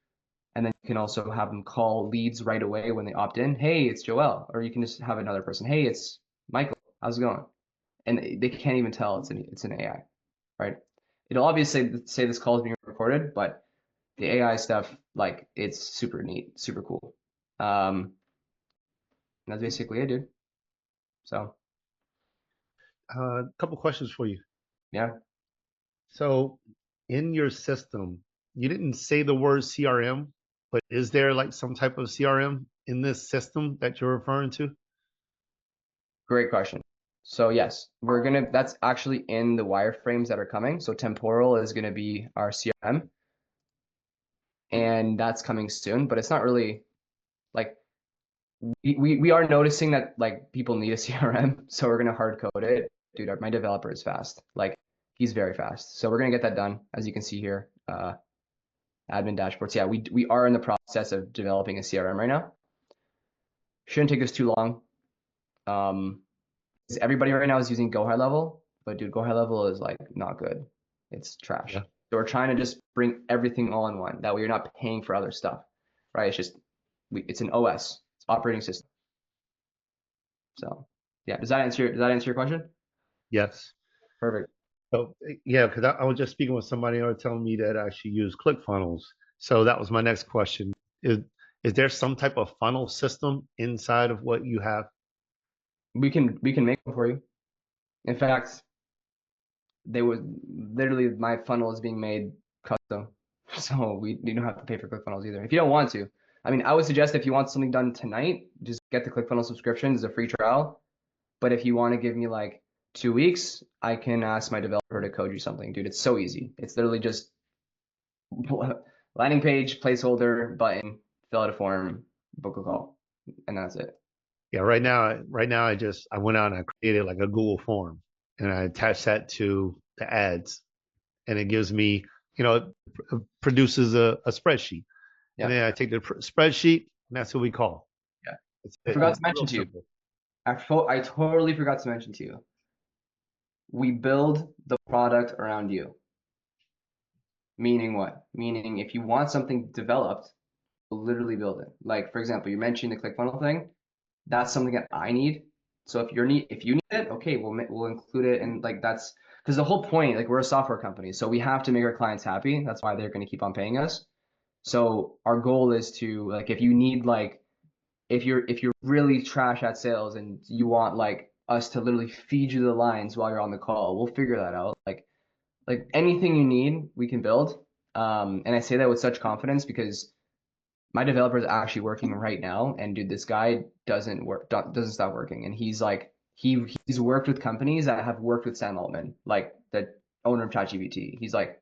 And then you can also have them call leads right away when they opt in. Hey, it's Joel. Or you can just have another person. Hey, it's Michael. How's it going? And they can't even tell it's an AI, right? It'll obviously say this call is being recorded, but the AI stuff, like, it's super neat, super cool. And that's basically it, dude. So, A couple questions for you. yeah. So in your system, you didn't say the word CRM, but is there like some type of CRM in this system that you're referring to? Great question. So yes, that's actually in the wireframes that are coming. So Temporal is gonna be our CRM, and that's coming soon, but it's not really like we are noticing that like people need a CRM, so we're gonna hard code it. Dude, my developer is fast. Like he's very fast. So we're gonna get that done, as you can see here. Admin dashboards. Yeah, we are in the process of developing a CRM right now. Shouldn't take us too long. 'Cause everybody right now is using Go High Level, but dude, Go High Level is like not good. It's trash. Yeah. So we're trying to just bring everything all in one. That way you're not paying for other stuff, right? It's just it's an OS, it's operating system. So yeah, does that answer your question? Yes. Perfect. So yeah, because I was just speaking with somebody who was telling me that I should use ClickFunnels. So that was my next question. Is there some type of funnel system inside of what you have? We can make it for you. In fact, they would literally my funnel is being made custom, so you don't have to pay for ClickFunnels either if you don't want to. I mean, I would suggest if you want something done tonight, just get the ClickFunnels subscription. It's a free trial. But if you want to give me like 2 weeks, I can ask my developer to code you something, dude. It's so easy. It's literally just landing page, placeholder, button, fill out a form, book a call, and that's it. Yeah, right now I went out and I created like a Google form and I attached that to the ads and it gives me, it produces a spreadsheet. Yeah. And then I take the spreadsheet and that's what we call. Yeah. It's, I forgot it's to mention real to you. simple. I totally forgot to mention to you. We build the product around you. Meaning what? Meaning if you want something developed, we'll literally build it. Like for example, you mentioned the ClickFunnels thing. That's something that I need. So if you need it, okay, we'll include it, and like that's because the whole point, like we're a software company, so we have to make our clients happy. That's why they're going to keep on paying us. So our goal is to like if you need like if you're really trash at sales and you want like us to literally feed you the lines while you're on the call, we'll figure that out. Like anything you need, we can build. And I say that with such confidence because my developer is actually working right now, and dude, this guy doesn't stop working, and he's like he's worked with companies that have worked with Sam Altman, like the owner of ChatGPT. He's like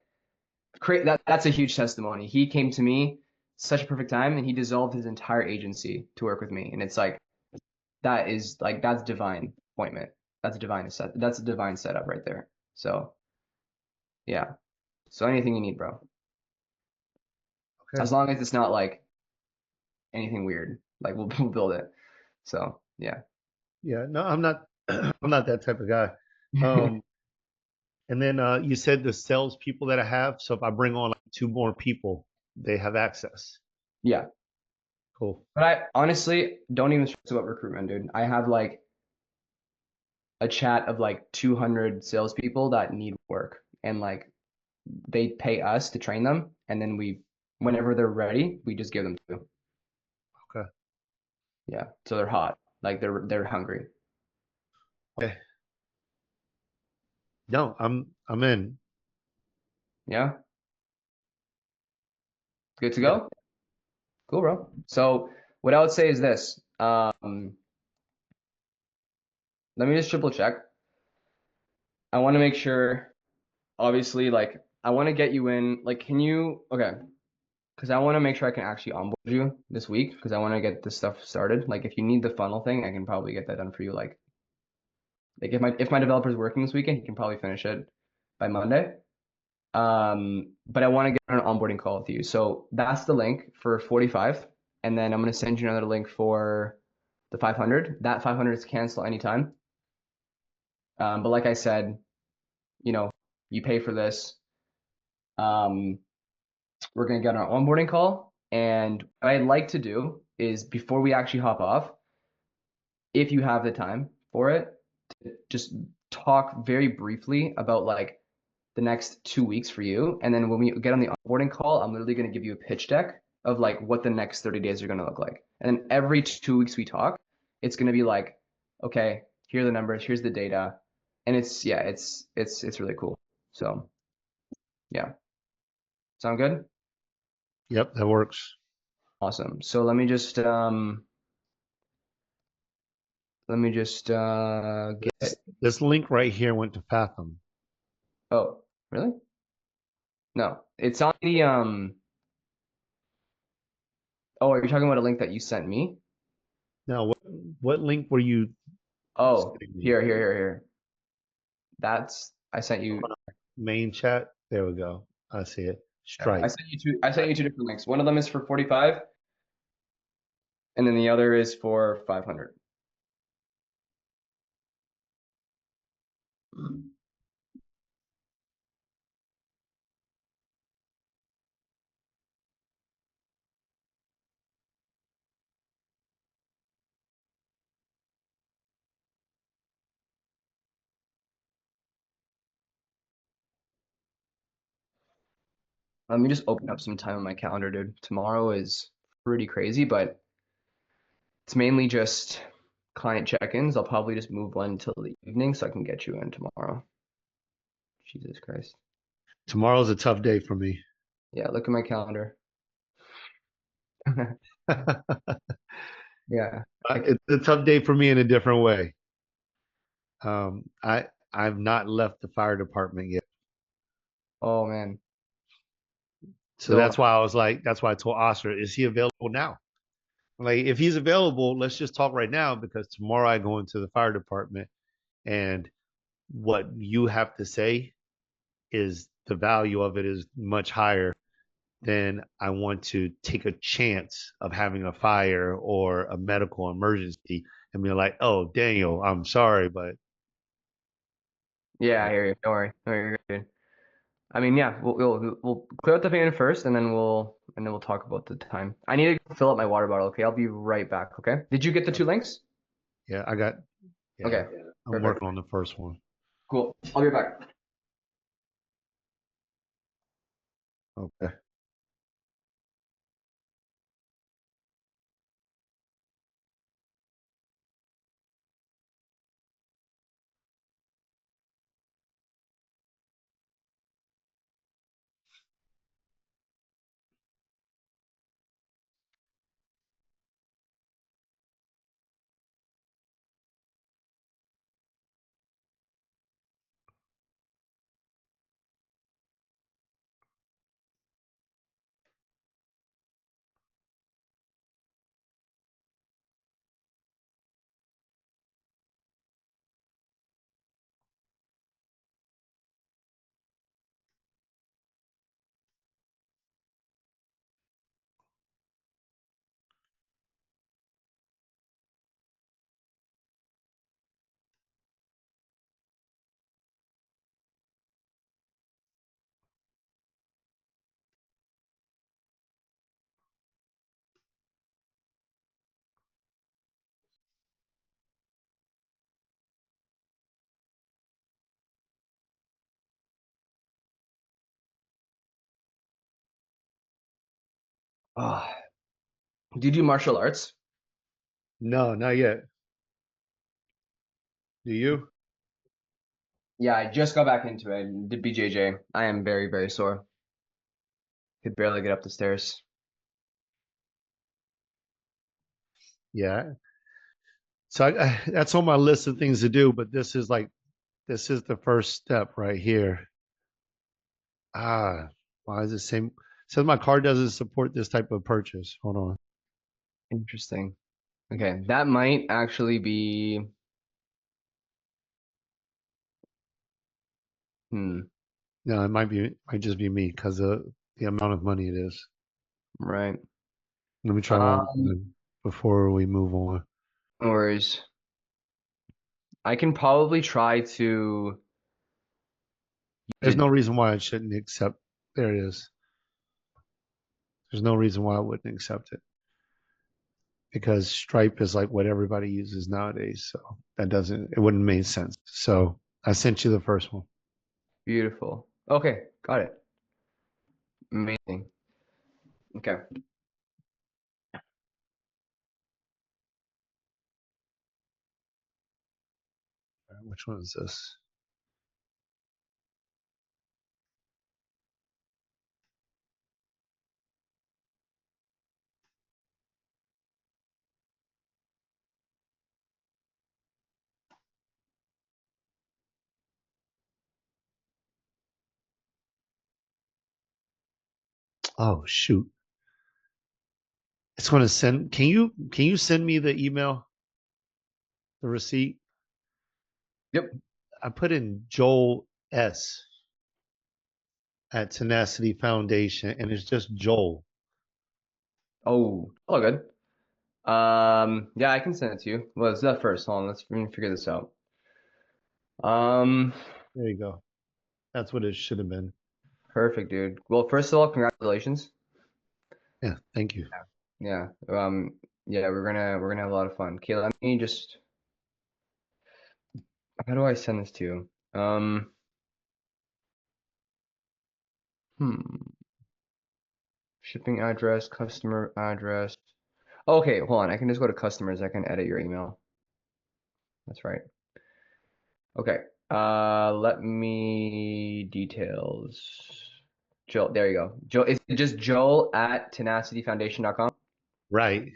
that's a huge testimony. He came to me such a perfect time, and he dissolved his entire agency to work with me, and it's like that's divine appointment. That's a divine setup right there. So yeah. So anything you need, bro. Okay. As long as it's not like anything weird, like we'll build it. So yeah. Yeah, no, I'm not I'm not that type of guy. And then you said the salespeople that I have. So if I bring on like 2 more people, they have access. Yeah. Cool. But I honestly don't even stress about recruitment, dude. I have like a chat of like 200 salespeople that need work, and like they pay us to train them, and then whenever they're ready, we just give them to. Okay. Yeah. So they're hot, like they're hungry. Okay. No, I'm in. Yeah, good to Yeah. go. Cool, bro. So what I would say is this. Let me just triple check. I want to make sure, obviously, like I want to get you in. Like, can you? Okay, because I want to make sure I can actually onboard you this week because I want to get this stuff started. Like, if you need the funnel thing, I can probably get that done for you. Like if my developer's working this weekend, he can probably finish it by Monday. But I want to get on an onboarding call with you. So that's the link for 45, and then I'm gonna send you another link for the 500. That 500 is cancel anytime. But like I said, you know, you pay for this. Um, we're gonna get on our onboarding call, and what I'd like to do is before we actually hop off, if you have the time for it, just talk very briefly about like the next 2 weeks for you. And then when we get on the onboarding call, I'm literally going to give you a pitch deck of like what the next 30 days are going to look like. And then every 2 weeks we talk, it's going to be like, okay, here are the numbers, here's the data. And it's yeah, it's really cool. So yeah. Sound good? Yep, that works. Awesome. So let me just get This link right here went to Fathom. oh, really? No. It's on the oh, are you talking about a link that you sent me? Now, what link were you Oh, sending me? here. That's I sent you. Main chat. There we go. I see it. I Stripe. sent you two. I sent you two different links. One of them is for 45, and then the other is for 500. Let me just open up some time on my calendar, dude. Tomorrow is pretty crazy, but it's mainly just client check-ins. I'll probably just move one till the evening so I can get you in tomorrow. Jesus Christ. Tomorrow's a tough day for me. Yeah, look at my calendar. Yeah. It's a tough day for me in a different way. I've not left the fire department yet. Oh man. So So that's why I told Oscar, is he available now? Like, if he's available, let's just talk right now because tomorrow I go into the fire department and what you have to say is the value of it is much higher than I want to take a chance of having a fire or a medical emergency and be like, oh, Daniel, I'm sorry, but yeah, I hear you. Don't worry. No, you're good, dude. I mean, yeah, we'll clear out the payment first, and then we'll talk about the time. I need to fill up my water bottle. Okay, I'll be right back. Okay. Did you get the two links? yeah, yeah, Okay. I'm Perfect. working on the first one. Cool. I'll be right back. Okay. Oh, do you do martial arts? No, not yet. Do you? Yeah, I just got back into it. Did BJJ. I am very, very sore. Could barely get up the stairs. Yeah. So that's on my list of things to do, but this is the first step right here. Why is it same? Says my card doesn't support this type of purchase. Hold on. Interesting. Okay, that might actually be. Hmm. No, it might just be me because of the amount of money it is. Right. Let me try one more Um, time before we move on. no worries. I can probably try to. There's no reason why I shouldn't accept. There it is. There's no reason why I wouldn't accept it because Stripe is like what everybody uses nowadays. So it wouldn't make sense. So I sent you the first one. Beautiful. Okay, got it. Amazing. Okay. All right, which one is this? Oh shoot. It's going to send. Can you send me the email, the receipt? Yep. I put in Joel S at Tenacity Foundation, and it's just Joel. Oh, all good. Yeah, I can send it to you. Well, it's that first. Hold on, let me figure this out. Um, There you go. That's what it should have been. Perfect, dude. Well, first of all, congratulations. Yeah, thank you. Yeah. Yeah, we're gonna have a lot of fun. Okay, let me just. How do I send this to you? Hmm. Shipping address, customer address. Okay, hold on. I can just go to customers. I can edit your email. That's right. Okay. Let me details. Joel, there you go. Joel, is it just Joel at tenacityfoundation.com? Right.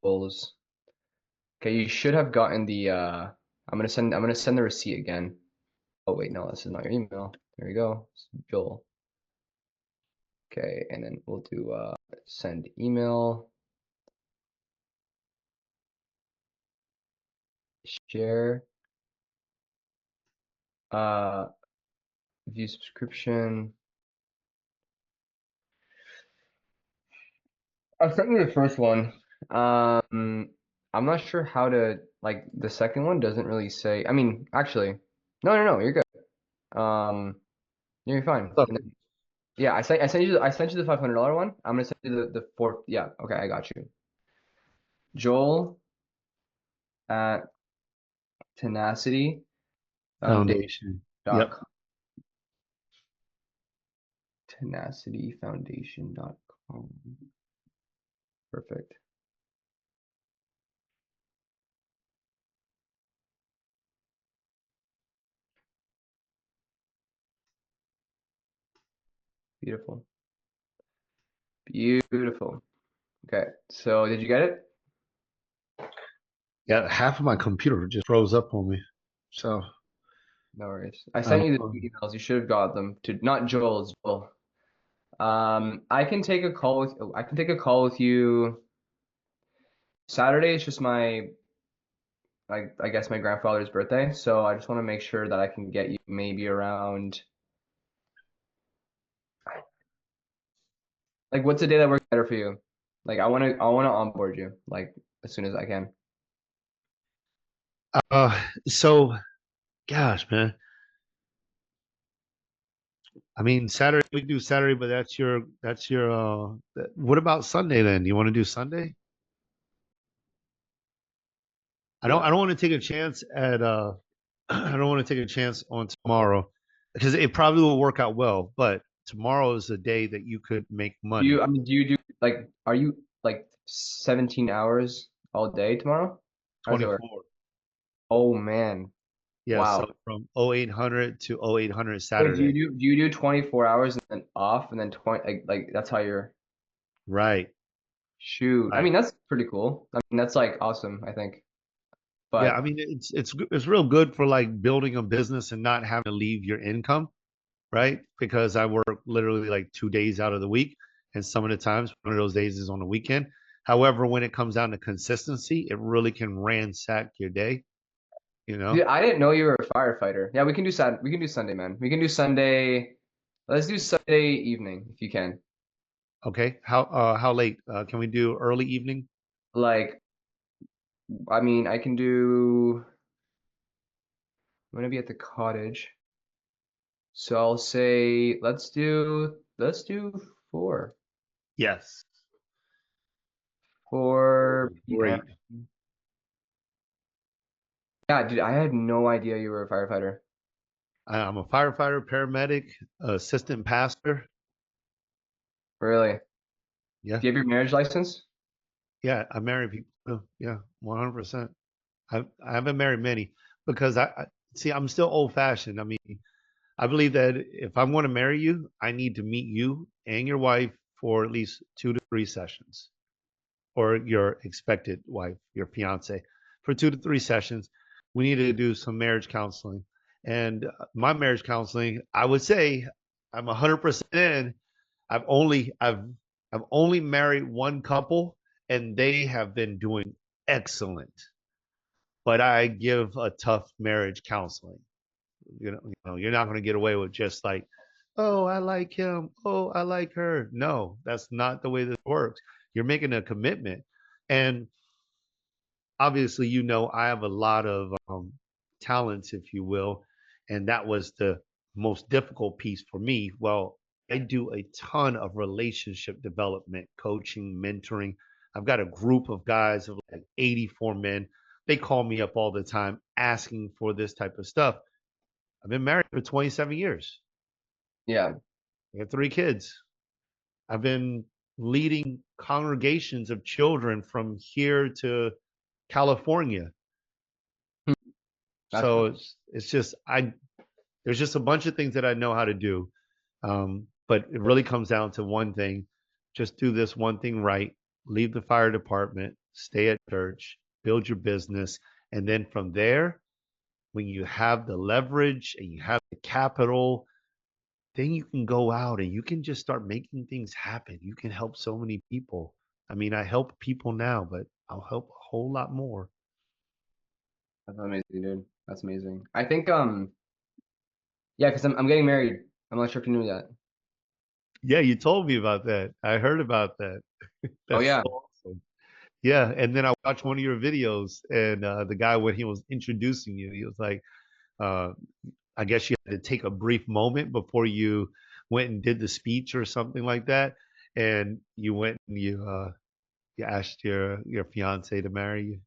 Joel's. Okay, you should have gotten the I'm gonna send the receipt again. Oh wait, no, this is not your email. There you go. It's Joel. Okay, and then we'll do send email, share, uh view subscription. I sent you the first one. I'm not sure how to like the second one doesn't really say. I mean, actually, no, you're good. You're fine. So, And then, yeah, I sent you the $500 one. I'm gonna send you the fourth. Yeah, okay, I got you. Joel at Tenacity Foundation Foundation. dot Yep. com. Tenacityfoundation.com. Perfect. Beautiful. Beautiful. Okay, so did you get it? Yeah, half of my computer just froze up on me. So No worries. I I sent don't you the know. two emails. You should have got them to not Joel's, Joel. I can take a call with you. Saturday is just I guess my grandfather's birthday, so I just want to make sure that I can get you maybe around like what's the day that works better for you? Like I wanna onboard you like as soon as I can. So gosh, man. I mean, Saturday we can do Saturday, but what about Sunday then? Do you want to do Sunday? I don't want to take a chance at I don't want to take a chance on tomorrow because it probably will work out well, but tomorrow is the day that you could make money. Do you do like are you like 17 hours all day tomorrow? How does it work? 24. Oh man. Yeah, Wow. so from 0800 to 0800 Wait, Saturday. do you do 24 hours and then off and then 20 like that's how you're Right. shoot. I Right. mean, that's pretty cool. I mean, that's like awesome, I think. Yeah, I But mean it's real good for like building a business and not having to leave your income, right? Because I work literally like 2 days out of the week, and some of the times one of those days is on the weekend. However, when it comes down to consistency, it really can ransack your day, you know? dude, I didn't know you were a firefighter. Yeah, we can do Sunday, man. We can do Sunday. Let's do Sunday evening if you can. Okay. How late? Can we do early evening? Like, I mean, I can do. I'm gonna be at the cottage, so I'll say let's do 4 Yes. 4 p.m. Great. Yeah, dude, I had no idea you were a firefighter. I'm a firefighter, paramedic, assistant pastor. Really? Yeah. Do you have your marriage license? Yeah, I marry people. Oh, yeah, 100%. I haven't married many because I see I'm still old fashioned. I mean, I believe that if I'm going to marry you, I need to meet you and your wife for at least 2 to 3 sessions, or your expected wife, your fiance, for 2 to 3 sessions. We need to do some marriage counseling. And my marriage counseling, I would say I'm 100% in. I've only married one couple, and they have been doing excellent. But I give a tough marriage counseling. You're not going to get away with just like, oh, I like him, oh, I like her. No, that's not the way this works. You're making a commitment, and obviously, I have a lot of talents, if you will, and that was the most difficult piece for me. Well, I do a ton of relationship development, coaching, mentoring. I've got a group of guys of like 84 men. They call me up all the time asking for this type of stuff. I've been married for 27 years. Yeah. I have 3 kids. I've been leading congregations of children from here to California. Hmm, That's So cool. it's just there's just a bunch of things that I know how to do. But it really comes down to one thing. Just do this one thing right. Leave the fire department, stay at church, build your business, and then from there, when you have the leverage and you have the capital, then you can go out and you can just start making things happen. You can help so many people. I mean, I help people now, but I'll help a whole lot more. That's amazing, dude. That's amazing. I think yeah, because I'm getting married. I'm not sure if you knew that. Yeah, you told me about that. I heard about that. Oh That's yeah. so awesome. Yeah, and then I watched one of your videos, and the guy when he was introducing you, he was like, uh, I guess you had to take a brief moment before you went and did the speech or something like that, and you went and you asked your fiance to marry you.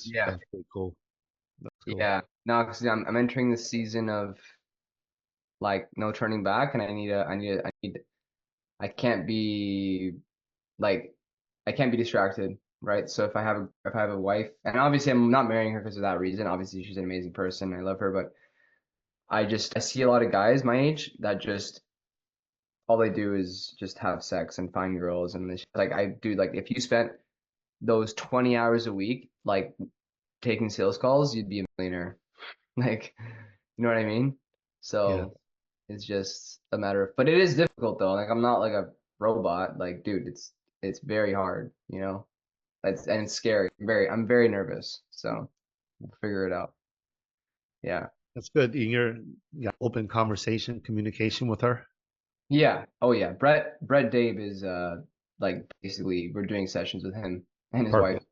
Yeah. That's pretty cool. That's cool. Yeah. No, because I'm entering the season of like no turning back, and I can't be like I can't be distracted, right? So if I have a wife, and obviously I'm not marrying her because of that reason. Obviously she's an amazing person. I love her, but I see a lot of guys my age that just all they do is just have sex and find girls, and it's like I do like if you spent those 20 hours a week like taking sales calls, you'd be a millionaire. Like, you know what I mean? Yeah, So it's just a matter of, but it is difficult though. Like I'm not like a robot. Like, dude, it's very hard, you know? It's scary. I'm very nervous. So we'll figure it out. Yeah. that's good. And you got open conversation, communication with her. Yeah. Oh yeah. Brett Dave is like basically we're doing sessions with him and his wife. Perfect.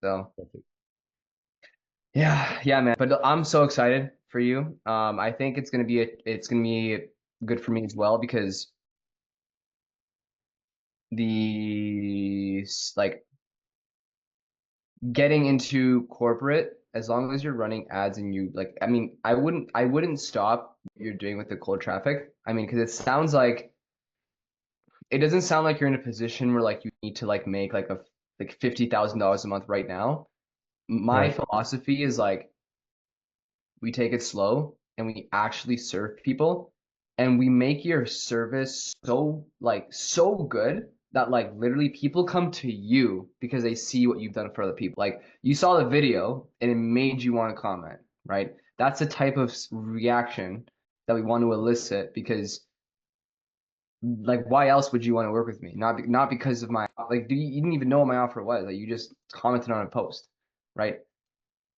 So Perfect. yeah, yeah, man. But I'm so excited for you. I think it's gonna be good for me as well because like getting into corporate, as long as you're running ads and you like, I mean, I wouldn't stop what you're doing with the cold traffic. I mean, because it doesn't sound like you're in a position where like you need to like make like $50,000 a month right now. My Right. philosophy is like we take it slow and we actually serve people and we make your service so good that like literally people come to you because they see what you've done for other people. Like you saw the video and it made you want to comment, right? That's the type of reaction that we want to elicit because like why else would you want to work with me? Not because of my like you didn't even know what my offer was. Like you just commented on a post, right?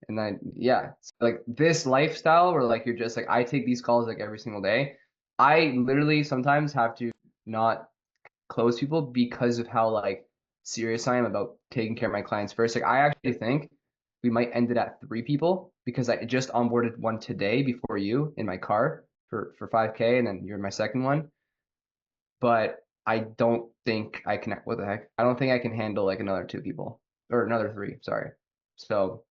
And then yeah, so, like this lifestyle where like you're just like I take these calls like every single day. I literally sometimes have to not close people because of how like serious I am about taking care of my clients first. Like I actually think we might end it at 3 people because I just onboarded one today before you in my car for 5K and then you're my second one. But I don't think I can what the heck? I don't think I can handle like another 2 people or another 3, sorry. So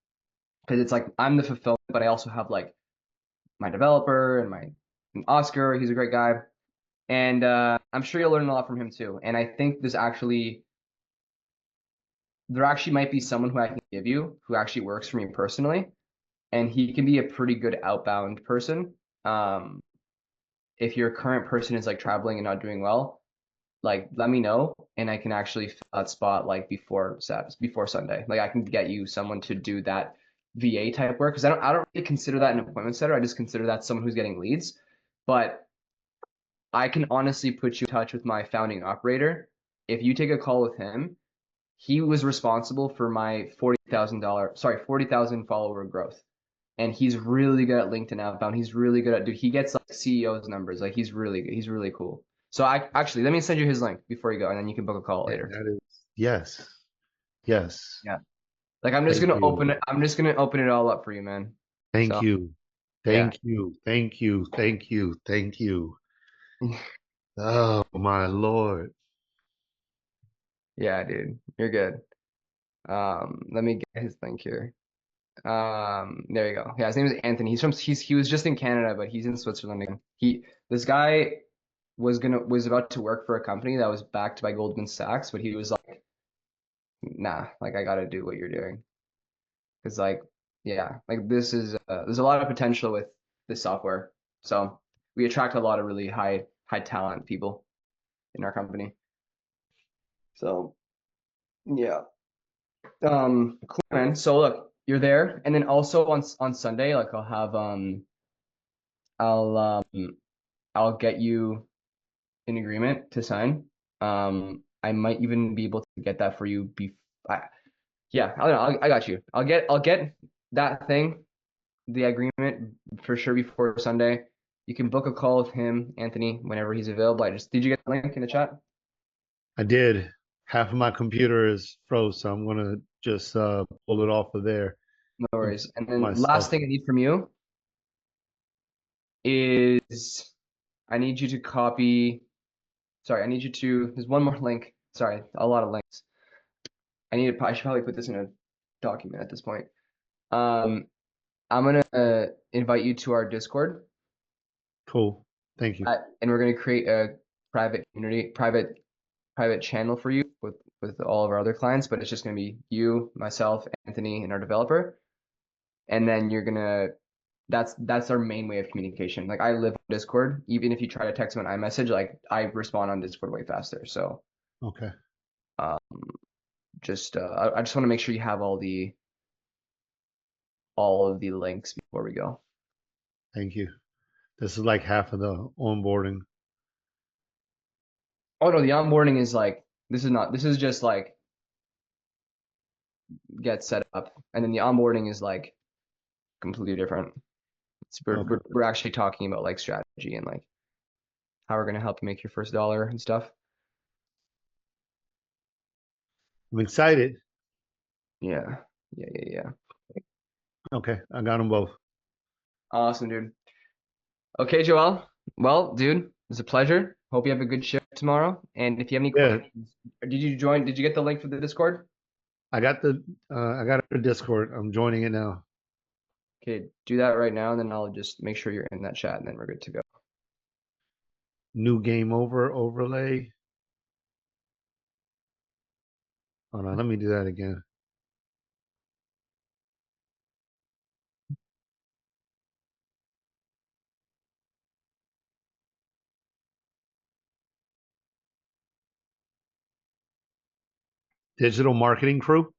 because it's like I'm the fulfillment, but I also have like my developer and Oscar. He's a great guy, and I'm sure you'll learn a lot from him too. And I think there actually might be someone who I can give you who actually works for me personally, and he can be a pretty good outbound person. If your current person is like traveling and not doing well, like let me know, and I can actually fill that spot like before Sunday. Like I can get you someone to do that VA type work because I don't really consider that an appointment setter. I just consider that someone who's getting leads. But I can honestly put you in touch with my founding operator. If you take a call with him, he was responsible for my $40,000 follower growth. And he's really good at LinkedIn outbound. He's really good at dude. He gets like CEO's numbers. Like he's really good. He's really cool. So I actually let me send you his link before you go, and then you can book a call later. That is yes, yes. Yeah. Like I'm just Thank gonna you. open it. I'm just gonna open it all up for you, man. Thank So you. yeah. Thank you. Thank you. Thank you. Thank you. Oh my Lord. Yeah, dude. You're good. Let me get his link here. There you go. Yeah, his name is Anthony. He was just in Canada, but he's in Switzerland again. This guy was about to work for a company that was backed by Goldman Sachs, but he was like, nah, like I gotta do what you're doing. Cause like, yeah, like there's a lot of potential with this software. So we attract a lot of really high talent people in our company. So yeah. Cool, man. So look, you're there, and then also on Sunday, like I'll I'll get you an agreement to sign. I might even be able to get that for you. Yeah, I don't know. I got you. I'll get that thing, the agreement for sure before Sunday. You can book a call with him, Anthony, whenever he's available. Did you get the link in the chat? I did. Half of my computer is froze, so I'm gonna just pull it off of there No and worries. And then last myself. thing I need from you is I need you to copy. Sorry, I need you to. There's one more link. Sorry, a lot of links. I should probably put this in a document at this point. Um, I'm gonna invite you to our Discord, Cool. Thank you. and we're gonna create a private channel for you with all of our other clients. But it's just gonna be you, myself, Anthony, and our developer. And then you're gonna. That's our main way of communication. Like I live on Discord. Even if you try to text me on iMessage, like I respond on Discord way faster. So Okay. um, I just want to make sure you have all of the links before we go. Thank you. This is like half of the onboarding. Oh no, the onboarding is like this is just like get set up, and then the onboarding is like completely different. Okay. We're actually talking about like strategy and like how we're gonna help you make your first dollar and stuff. I'm excited. Yeah, yeah. Okay. I got them both. Awesome, dude. Okay, Joel. Well, dude, it's a pleasure. Hope you have a good shift tomorrow. And if you have any Yeah. questions, did you join? Did you get the link for the Discord? I got a Discord. I'm joining it now. Okay, do that right now, and then I'll just make sure you're in that chat, and then we're good to go. New game over overlay. Hold on. Let me do that again. Digital marketing crew.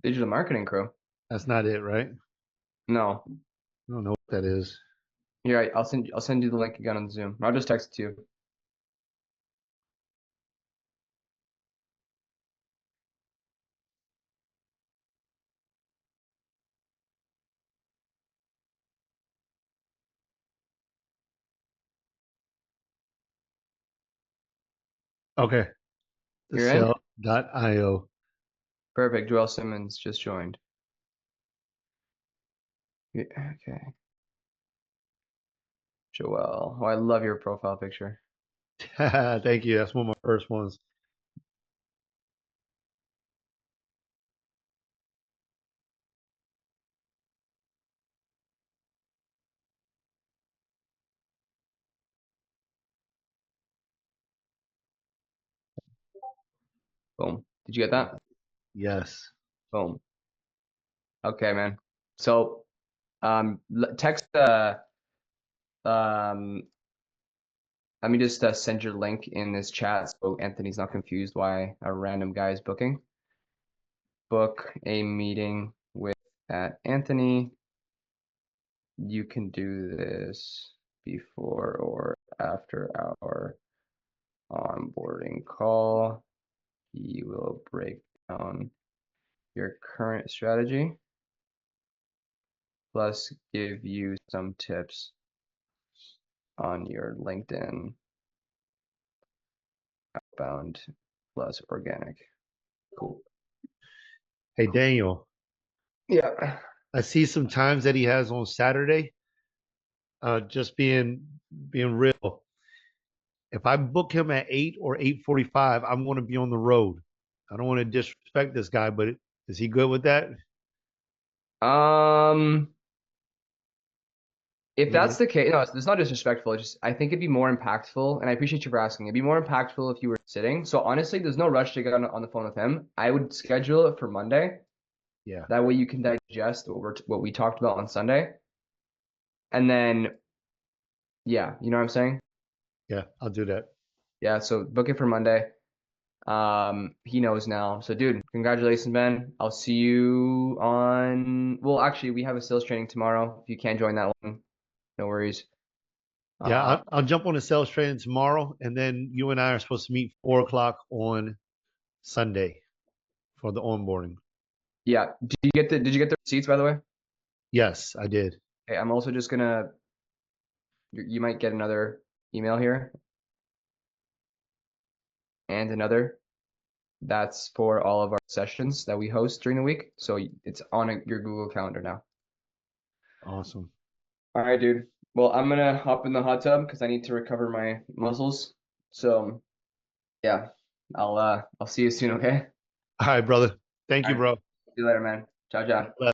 Digital marketing crew. That's not it, right? No. I don't know what that is. Here, I'll send you the link again on Zoom. I'll just text it to you. Okay. The You're in? Sell.io. Perfect. Joel Simmons just joined. Yeah, okay. Joel. Oh, I love your profile picture. Thank you. That's one of my first ones. Boom. Did you get that? Yes. Boom. Okay, man. So, text um let me just send your link in this chat so Anthony's not confused why a random guy is booking. Book a meeting with Anthony. You can do this before or after our onboarding call. He will break down your current strategy, plus give you some tips on your LinkedIn outbound plus organic. Cool. Hey, Daniel, Yeah. I see some times that he has on Saturday. Just being real. If I book him at 8 or 8:45, I'm going to be on the road. I don't want to disrespect this guy, but is he good with that? If Yeah. that's the case, no, it's not disrespectful. It's just I think it'd be more impactful, and I appreciate you for asking. It'd be more impactful if you were sitting. So honestly, there's no rush to get on the phone with him. I would schedule it for Monday. Yeah. That way you can digest what we talked about on Sunday, and then yeah, you know what I'm saying? Yeah, I'll do that. Yeah, so book it for Monday. He knows now. So dude, congratulations, man. I'll see you on. Well, actually, we have a sales training tomorrow. If you can't join that one, no worries. Yeah, Uh, I'll jump on the sales training tomorrow, and then you and I are supposed to meet 4 o'clock on Sunday for the onboarding. yeah. Did you get the receipts, by the way? Yes, I did. Okay, I'm also just gonna. You might get another email here and another. That's for all of our sessions that we host during the week. So it's on your Google Calendar now. Awesome. All right, dude. Well, I'm gonna hop in the hot tub because I need to recover my muscles. So yeah, I'll see you soon, okay? All right, brother. Thank you, All right. bro. See you later, man. Ciao, ciao.